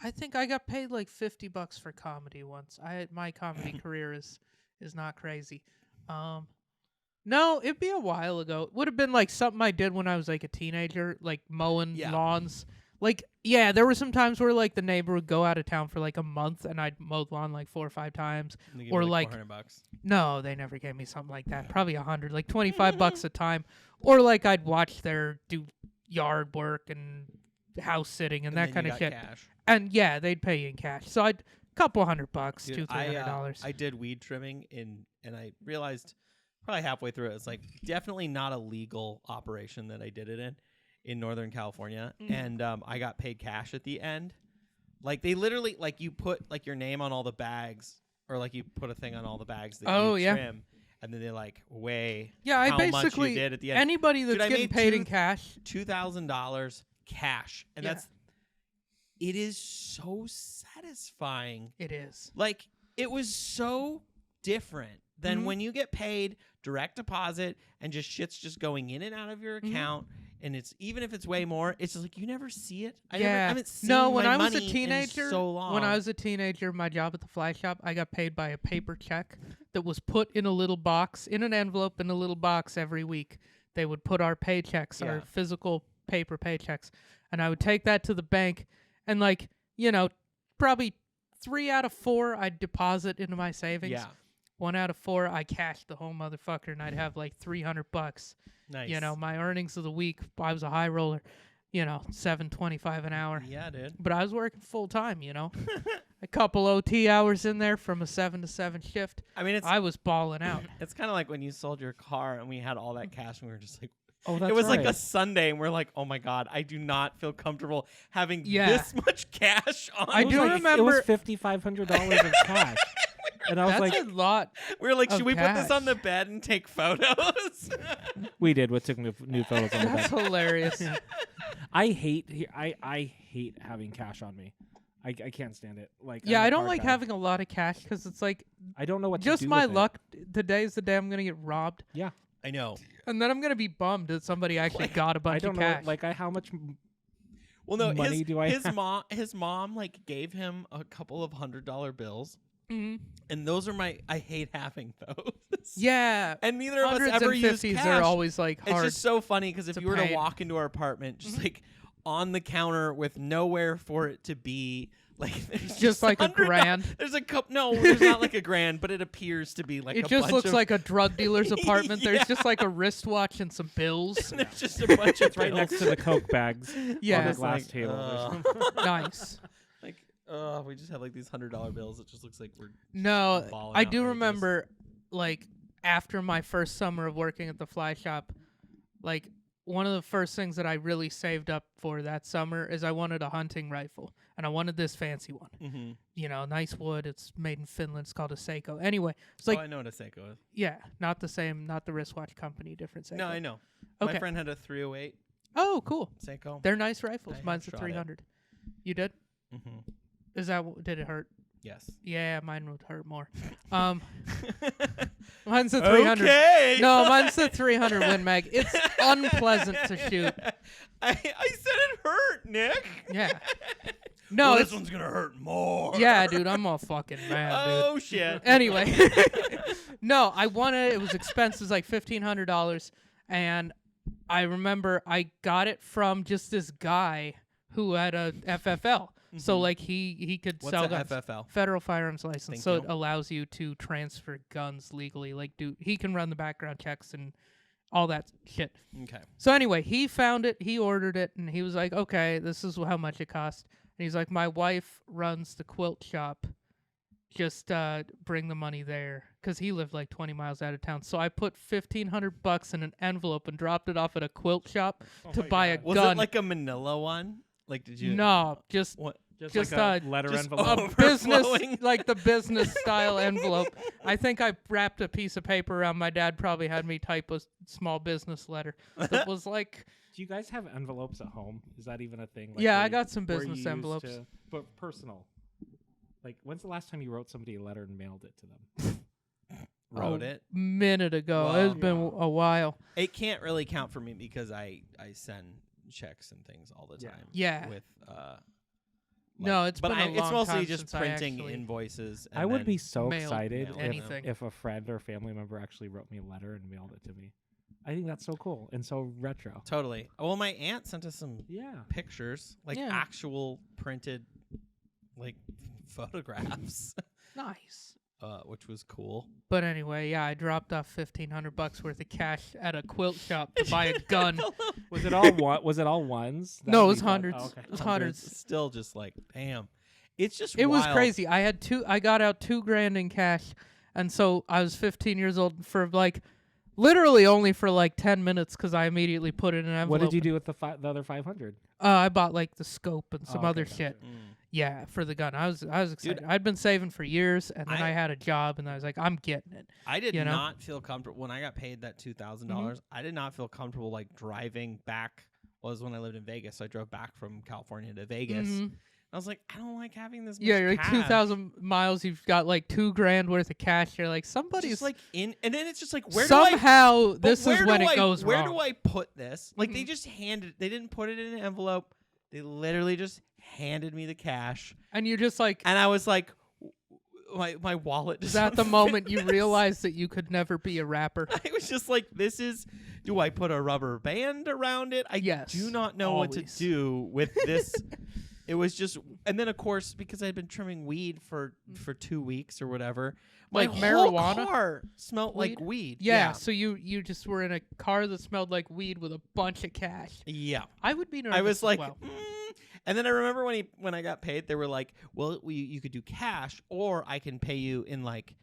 I think I got paid like $50 for comedy once. My comedy career is not crazy. No, it'd be a while ago. It would have been like something I did when I was like a teenager, like mowing lawns. Like, yeah, there were some times where like the neighbor would go out of town for like a month and I'd mow the lawn like 4 or 5 times. Or like $400. No, they never gave me something like that. Probably $100, like $25 a time. Or like I'd watch their do yard work and house sitting and that kind of shit. Cash. And yeah, they'd pay you in cash. So I'd couple $100, $200-$300. I did weed trimming and I realized probably halfway through it's like definitely not a legal operation that I did it in. in Northern California, and I got paid cash at the end. Like they literally like you put like your name on all the bags, or like you put a thing on all the bags that you trim, and then they like weigh how much you did at the end. Anybody that's getting paid in cash, $2,000 cash, and it is so satisfying. It is. Like it was so different than when you get paid direct deposit and just shit's just going in and out of your account. And it's even if it's way more, it's just like you never see it. I haven't seen when my I was a money teenager, in so long. when I was a teenager, my job at the fly shop, I got paid by a paper check that was put in a little box, in an envelope, in a little box every week. They would put our paychecks, our physical paper paychecks, and I would take that to the bank, and like probably 3 out of 4 I'd deposit into my savings. Yeah. 1 out of 4 I cashed the whole motherfucker, and I'd have like $300. Nice. My earnings of the week, I was a high roller, $7.25 an hour. Yeah, dude. But I was working full time, a couple OT hours in there from a 7 to 7 shift. I mean, I was balling out. It's kind of like when you sold your car and we had all that cash and we were just like, oh, that's it was right. like a Sunday and we're like, oh my God, I do not feel comfortable having this much cash on. I do remember it was $5,500 of cash. And I was that's like, a lot. We were like, should we put this on the cash. bed and take photos? we did. We took new photos on the That's bed. hilarious. I hate having cash on me. I can't stand it. Like Yeah, I'm a I don't card like guy. having a lot of cash because it's like I don't know what just to do my with luck. Today's the day I'm gonna get robbed, It. Yeah, I know. and then I'm gonna be bummed that somebody actually got a I bunch don't of know. cash. Like how much Well, no, money do I his have? his mom like gave him a couple of $100 bills, Mhm. and those are I hate having those. Yeah, And neither of us hundreds ever and use 50s cash. are always like It's hard. just so funny because if to you were pay. to walk into our apartment, just like on the counter with nowhere for it to be, like there's Just like a $100. grand. There's a couple. No, there's not like a grand, but it appears to be like. It a just bunch looks of, like a drug dealer's apartment. Yeah. There's just like a wristwatch and some bills. There's just a bunch of right bills. next to the Coke bags Yeah. on the It's glass like, table. Nice. Like, we just have like these $100 bills. It just looks like we're. No, balling I out do right remember, like, after my first summer of working at the fly shop, like, one of the first things that I really saved up for that summer is I wanted a hunting rifle, and I wanted this fancy one. Mm-hmm. Nice wood. It's made in Finland. It's called a Seiko. Anyway, it's like, I know what a Seiko is. yeah, not the same, not the wristwatch company, different Seiko. No, I know. Okay. My friend had a 308 Oh, cool. Seiko. They're nice rifles. I Mine's a shot it. 300. You did? Mm-hmm. Is that did it hurt? Yes. Yeah, mine would hurt more. Mine's the 300. Okay. No, mine's the 300 Win Mag. It's unpleasant to shoot. I said it hurt, Nick. Yeah. No, Well, it's, this one's gonna hurt more. yeah, dude, I'm all fucking mad, dude. Oh shit. Anyway, no, I wanted it. It was expensive, it was like $1,500, and I remember I got it from just this guy who had a FFL. So like he could What's sell a guns. FFL? Federal firearms license. Thank So you. it allows you to transfer guns legally. Like he can run the background checks and all that shit. Okay. So anyway, he found it, he ordered it, and he was like, okay, this is how much it cost. And he's like, my wife runs the quilt shop. Just bring the money there. Because he lived like 20 miles out of town. So I put $1,500 in an envelope and dropped it off at a quilt shop to buy a Was gun. it like a manila one? Like did you No, just what just like a letter just envelope. a business, overflowing? like the business style envelope. I think I wrapped a piece of paper around. My dad probably had me type a small business letter that was like, Do you guys have envelopes at home? Is that even a thing? Like yeah, where I you- got some where you business used envelopes. but personal. Like, when's the last time you wrote somebody a letter and mailed it to them? wrote a it? minute ago. Well, It's been a while. It can't really count for me because I send checks and things all the Yeah. time. Yeah. With No, it's but been a it's long mostly time just since I printing actually- invoices. And I would then- be so mailed excited anything. if a friend or family member actually wrote me a letter and mailed it to me. I think that's so cool and so retro. totally. Well, my aunt sent us some Yeah. pictures, like Yeah. actual printed, like photographs, Nice. which was cool. But anyway, yeah, I dropped off $1,500 worth of cash at a quilt shop to buy a gun. Was it all was it all ones? That No, it would was be fun. hundreds. Oh, okay. It was hundreds. It's still just like, damn. It's just It was wild. crazy. I got out $2,000 in cash, and so I was 15 years old. For like Literally only for like 10 minutes because I immediately put it in an envelope. What did you do with the other 500? I bought like the scope and some other gotcha. shit. Yeah, for the gun. I was excited. Dude, I'd been saving for years, and then I had a job, and I was like, I'm getting it. I did not feel comfortable when I got paid that $2,000. I did not feel comfortable like driving back. Was when I lived in Vegas. So I drove back from California to Vegas. I was like, I don't like having this. Yeah, much you're like cash. 2,000 miles. You've got like $2,000 worth of cash. You're like, somebody's just like in, and then it's just like, where somehow do I, this is when it goes where wrong. Where do I put this? Like they just handed. They didn't put it in an envelope. They literally just handed me the cash. And you're just like, and I was like, my wallet. Is that the moment you realized that you could never be a rapper? I was just like, this is. Do I put a rubber band around it? I do not know what to do with this. It was just, and then of course because I had been trimming weed for 2 weeks or whatever, like my marijuana whole car smelled like weed. Yeah, so you just were in a car that smelled like weed with a bunch of cash. Yeah, I would be nervous. I was like, as and then I remember when I got paid, they were like, well, you could do cash, or I can pay you in like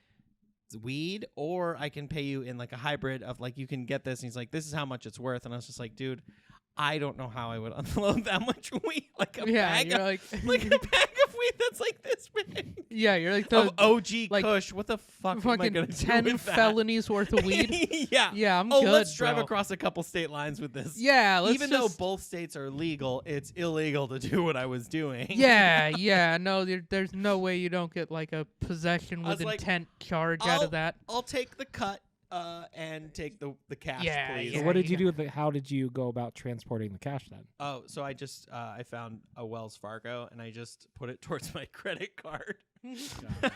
weed, or I can pay you in like a hybrid of like you can get this. And he's like, this is how much it's worth, and I was just like, dude, I don't know how I would unload that much weed, like a bag, of, like a bag of weed that's like this big. Yeah, you're like the OG Kush. What the fuck am I gonna do 10 with that? felonies worth of weed. Yeah, I'm good. Let's drive across a couple state lines with this. Yeah, even though both states are legal, it's illegal to do what I was doing. Yeah. No, there's no way you don't get like a possession with intent charge out of that. I'll take the cut. And take the cash, please. So what did you do with it? How did you go about transporting the cash then? Oh, so I just I found a Wells Fargo and I just put it towards my credit card.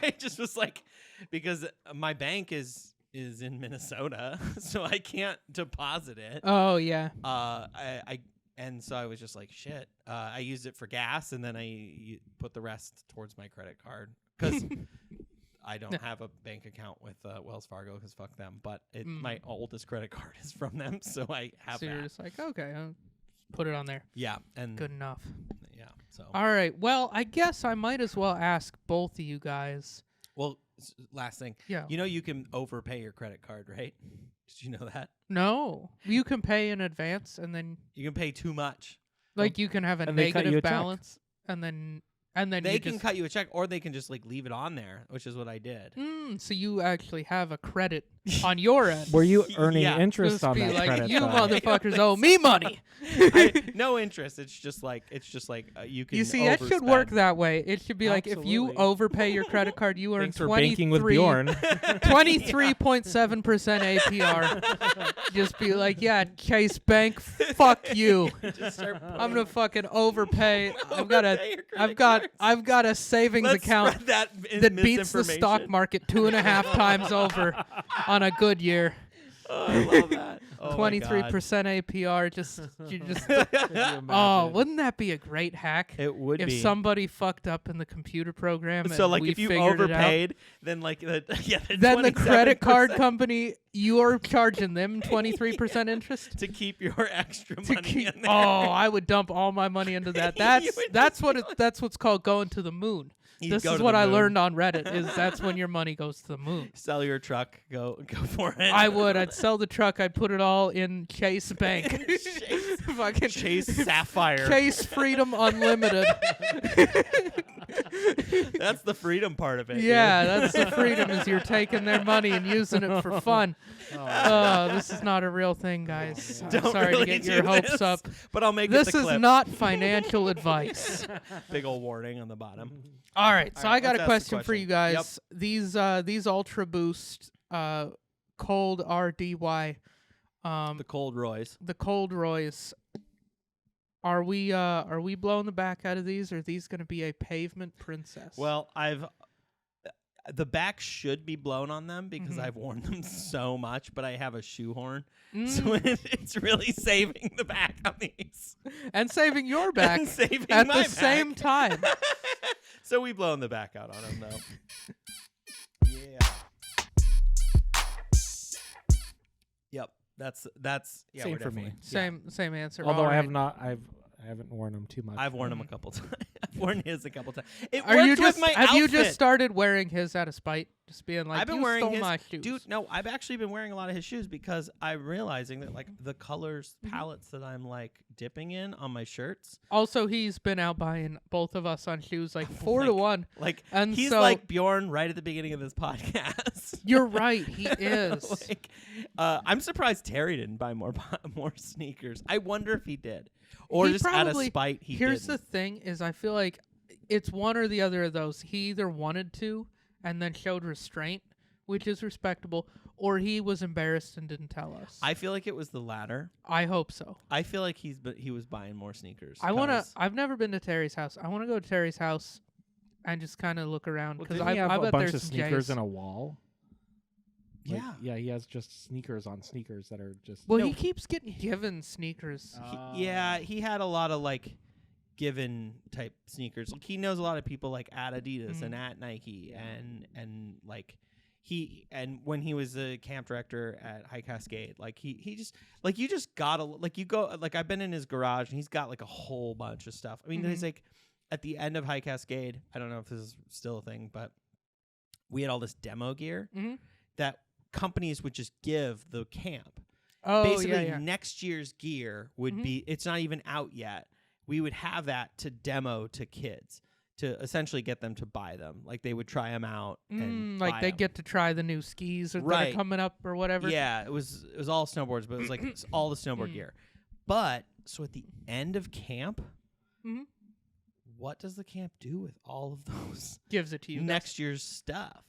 I just was like, because my bank is in Minnesota, so I can't deposit it. Oh yeah. And so I was just like, shit. I used it for gas, and then I put the rest towards my credit card because. I don't have a bank account with Wells Fargo because fuck them. But my oldest credit card is from them, so I have that. So you're just like, okay, I'll put it on there. Yeah, and good enough. Yeah. So. All right. Well, I guess I might as well ask both of you guys. Well, last thing. Yeah. You know you can overpay your credit card, right? Did you know that? No. You can pay in advance, and then you can pay too much. Like you can have a negative balance, and then they can cut you a check, or they can just like leave it on there, which is what I did. So you actually have a credit on your end. Were you earning interest on that like, credit? You motherfuckers owe me money. No interest. It's just like you can. You see, that should work that way. It should be like if you overpay your credit card, you earn 23.7% APR. Just be like, yeah, Chase Bank, fuck you. I'm gonna fucking overpay. I've got a savings account that beats the stock market 2.5 times over on a good year. Oh, I love that. 23% APR. Wouldn't that be a great hack? It would if be. somebody fucked up in the computer program. So like if you overpaid, then like then the credit card company, you're charging them 23% interest to keep your extra money in there. Oh, I would dump all my money into that. That's what's called going to the moon. This is what I learned on Reddit. That's when your money goes to the moon. Sell your truck. Go for it. I would. I'd sell the truck. I'd put it all in Chase Bank. Chase Sapphire. Chase Freedom Unlimited. That's the freedom part of it. Yeah, that's the freedom is you're taking their money and using it for fun. This is not a real thing, guys. I'm sorry to get your hopes up. But I'll make this it the is clip. not financial advice. Big old warning on the bottom. All right, so I got a question for you guys. Yep. These Ultraboost Cold RDY, the Cold Roys. The Cold Roys. Are we blowing the back out of these? Or are these going to be a pavement princess? Well, the back should be blown on them because I've worn them so much, but I have a shoehorn, so it's really saving the back on these and saving your back and saving at my the same time. So we blown the back out on them though. Yeah. Yep. That's yeah. Same for me. Same answer. Although I haven't worn them too much. I've worn them a couple times. worn his a couple times. It Are worked you just with my have outfit. you just started wearing his out of spite? Just being like, I've been you wearing stole his my shoes. dude. No, I've actually been wearing a lot of his shoes because I'm realizing that like the colors palettes that I'm like dipping in on my shirts. Also, he's been out buying both of us on shoes like 4-1. Like And he's so- like Bjorn right at the beginning of this podcast. You're right, he is. Like, I'm surprised Terry didn't buy more sneakers. I wonder if he did, or He just out of probably- spite he Here's didn't. the thing: is I feel like it's one or the other of those. He either wanted to and then showed restraint, which is respectable, or he was embarrassed and didn't tell us. I feel like it was the latter. I hope so. I feel like he was buying more sneakers. I've never been to Terry's house. I want to go to Terry's house and just kind of look around Well, because didn't he have I a bet bunch there's of some sneakers J's. in a wall. Like, Yeah. yeah, he has just sneakers on sneakers that are just. Well, No. he keeps getting given sneakers. He had a lot of like given type sneakers. Like he knows a lot of people like at Adidas and at Nike and like when he was a camp director at High Cascade, like he just like you just gotta like you go like I've been in his garage and he's got like a whole bunch of stuff. I mean, there's like at the end of High Cascade, I don't know if this is still a thing, but we had all this demo gear that companies would just give the camp. Oh, Basically, yeah. next year's gear would be, it's not even out yet. We would have that to demo to kids to essentially get them to buy them. Like they would try them out. And Like buy they 'em. get to try the new skis that are Right. coming up or whatever. Yeah, it was all snowboards, but it was like it's all the snowboard gear. But so at the end of camp, what does the camp do with all of those Gives it to you. next year's stuff?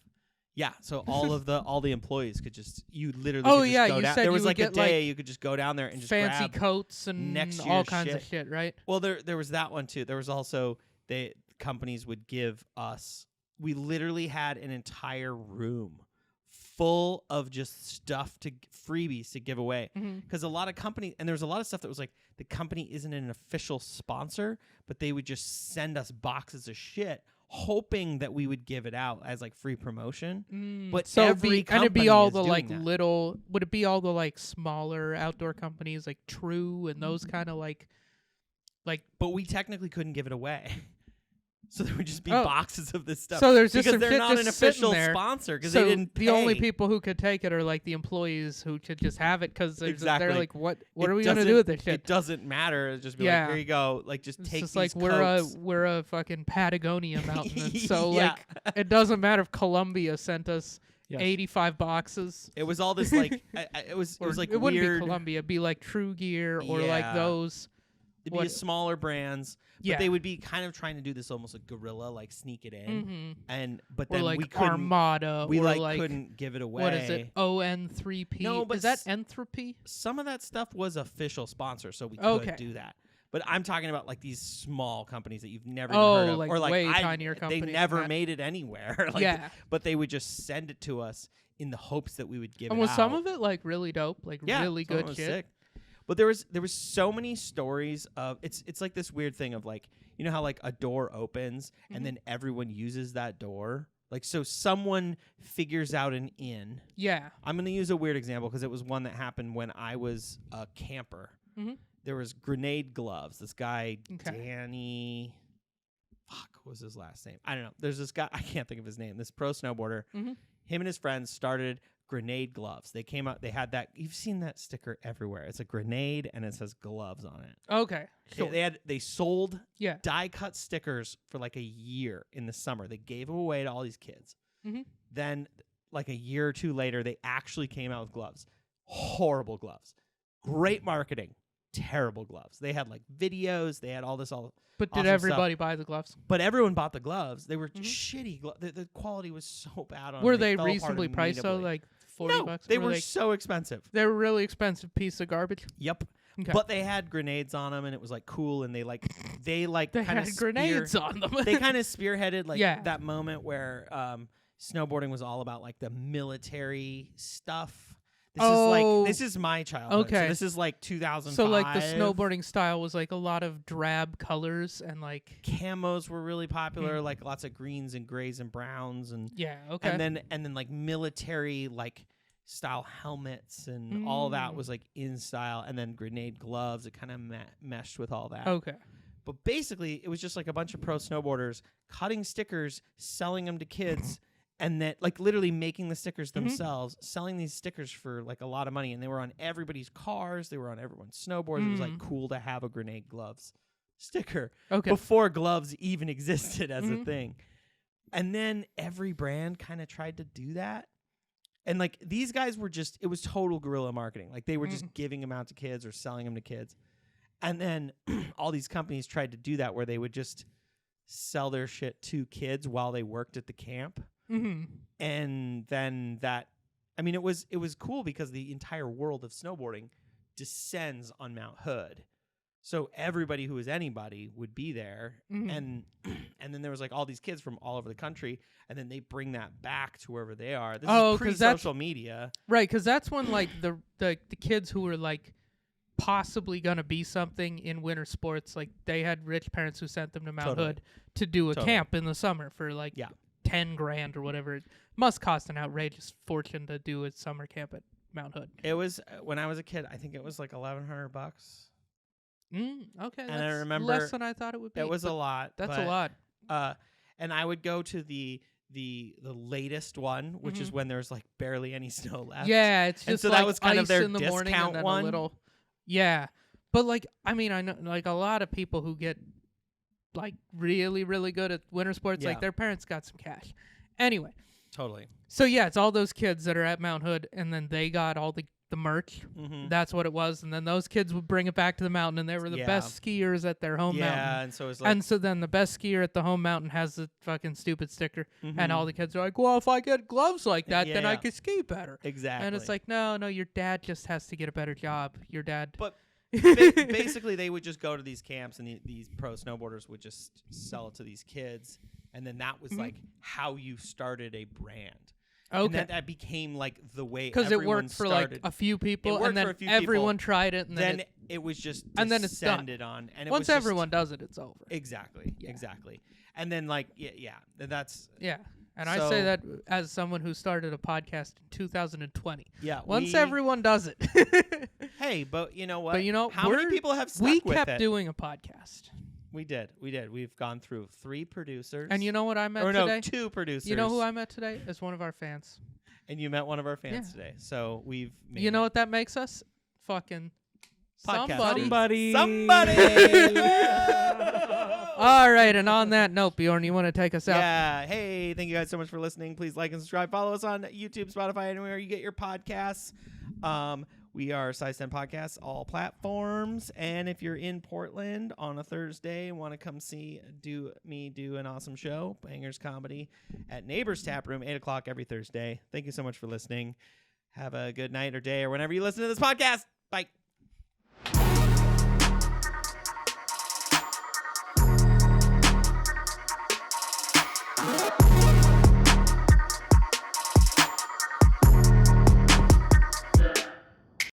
Yeah, so all the employees could just Oh, could just go yeah, down. you said there you was would like a get, day like, you could just go down there and just fancy grab coats and next all year's kinds of shit. shit, right? Well, there was that one too. There was also companies would give us. We literally had an entire room full of just stuff freebies to give away because a lot of companies and there was a lot of stuff that was like the company isn't an official sponsor, but they would just send us boxes of shit hoping that we would give it out as like free promotion. But So every and it'd be company all is the doing like that. little. Would it be all the like smaller outdoor companies like True and those kind of like? But we technically couldn't give it away. So there would just be Oh. boxes of this stuff. So there's just because some they're shit not an just sitting official there. sponsor because So they didn't pay. the only people who could take it are like the employees who could just have it because Exactly. they're like, what It are we gonna do with this It shit? doesn't matter. It's just be Yeah. like, here you go. Like just It's take just these like coats. we're a fucking Patagonia mountain, and so Yeah. like it doesn't matter if Columbia sent us Yes. 85 boxes. It was all this like it was like it wouldn't weird. be Columbia, it'd be like True Gear or like Yeah. those. It'd be what- smaller brands, but Yeah. they would be kind of trying to do this almost like guerrilla, like sneak it in, but Or then like we couldn't. Armada. We or like couldn't give it away. What is it? ON3P. No, but is that Entropy? Some of that stuff was official sponsor, so we Okay. could do that. But I'm talking about like these small companies that you've never Oh, even heard of, like or like way tinier companies They than never that. made it anywhere. Like, Yeah. but they would just send it to us in the hopes that we would give And it was out. some of it like really dope, like Yeah, really some of it good was shit? sick. But there was so many stories of it's like this weird thing of like, you know how like a door opens and then everyone uses that door. Like so someone figures out an in. Yeah. I'm going to use a weird example because it was one that happened when I was a camper. There was grenade gloves. This guy Danny what was his last name? I don't know. There's this guy, I can't think of his name. This pro snowboarder. Him and his friends started grenade gloves. They came out, they had that, you've seen that sticker everywhere. It's a grenade and it says gloves on it. Okay. Sure. They sold Yeah. die cut stickers for like a year in the summer. They gave them away to all these kids. Then like a year or two later, they actually came out with gloves. Horrible gloves. Great marketing. Terrible gloves. They had like videos. They had all this But did awesome everybody stuff. buy the gloves? But everyone bought the gloves. They were shitty gloves. The quality was so bad on them. Were they fell apart reasonably priced though? immediately. Like $40? No, they were so expensive. They were really expensive piece of garbage. Yep. Okay. But they had grenades on them, and it was like cool. And they They kind of had grenades on them. They kind of spearheaded like Yeah. that moment where snowboarding was all about like the military stuff. This is my childhood. Okay. So this is like 2005. So like the snowboarding style was like a lot of drab colors and like camos were really popular, like lots of greens and grays and browns and yeah, okay. and then like military like style helmets and all that was like in style, and then grenade gloves. It kind of meshed with all that. Okay. But basically, it was just like a bunch of pro snowboarders cutting stickers, selling them to kids, and then like literally making the stickers themselves, selling these stickers for like a lot of money. And they were on everybody's cars. They were on everyone's snowboards. It was like cool to have a grenade gloves sticker before gloves even existed as a thing. And then every brand kind of tried to do that. And like these guys were just, it was total guerrilla marketing. Like they were just giving them out to kids or selling them to kids. And then all these companies tried to do that where they would just sell their shit to kids while they worked at the camp. And then that, I mean, it was cool because the entire world of snowboarding descends on Mount Hood. So everybody who was anybody would be there. And then there was like all these kids from all over the country. And then they bring that back to wherever they are. This is pre-social media. Right, because that's when like the kids who were like possibly going to be something in winter sports, like they had rich parents who sent them to Mount Hood to do a camp in the summer for like $10,000 or whatever. It must cost an outrageous fortune to do a summer camp at Mount Hood. It was, when I was a kid, I think it was like $1,100. Okay, and I remember less than I thought it would be. It was a lot. That's a lot. And I would go to the latest one, which is when there's like barely any snow left. Yeah, it's just and so like that was kind ice of their in the morning and discount then one. a little. Yeah, but like I mean, I know like a lot of people who get like really really good at winter sports, like their parents got some cash. Anyway, totally. So yeah, it's all those kids that are at Mount Hood, and then they got all the merch. That's what it was, and then those kids would bring it back to the mountain, and they were the best skiers at their home mountain. Yeah, and so it's like, and so then the best skier at the home mountain has the fucking stupid sticker, and all the kids are like, "Well, if I get gloves like that, then I can ski better." Exactly. And it's like, no, your dad just has to get a better job. Your dad. But basically, they would just go to these camps, and these pro snowboarders would just sell it to these kids, and then that was like how you started a brand. Okay. And that became like the way because it worked for like a few people, and then everyone tried it, and then it was just and then it's done. On, and once everyone does it, it's over. Exactly, and then like that's And I say that as someone who started a podcast in 2020. Yeah, once everyone does it. Hey, but you know what? How many people have stuck with it? We kept doing a podcast. We did. We've gone through 3 producers. And you know what I met today? No, 2 producers. You know who I met today? Is one of our fans. And you met one of our fans today. So we've made You know what that makes us? Fucking podcast. Somebody. All right, and on that note, Bjorn, you want to take us out? Yeah. Hey, thank you guys so much for listening. Please like and subscribe. Follow us on YouTube, Spotify, anywhere you get your podcasts. We are Size 10 Podcasts, all platforms. And if you're in Portland on a Thursday and want to come do an awesome show, Bangers Comedy at Neighbors Tap Room, 8 o'clock every Thursday. Thank you so much for listening. Have a good night or day or whenever you listen to this podcast. Bye.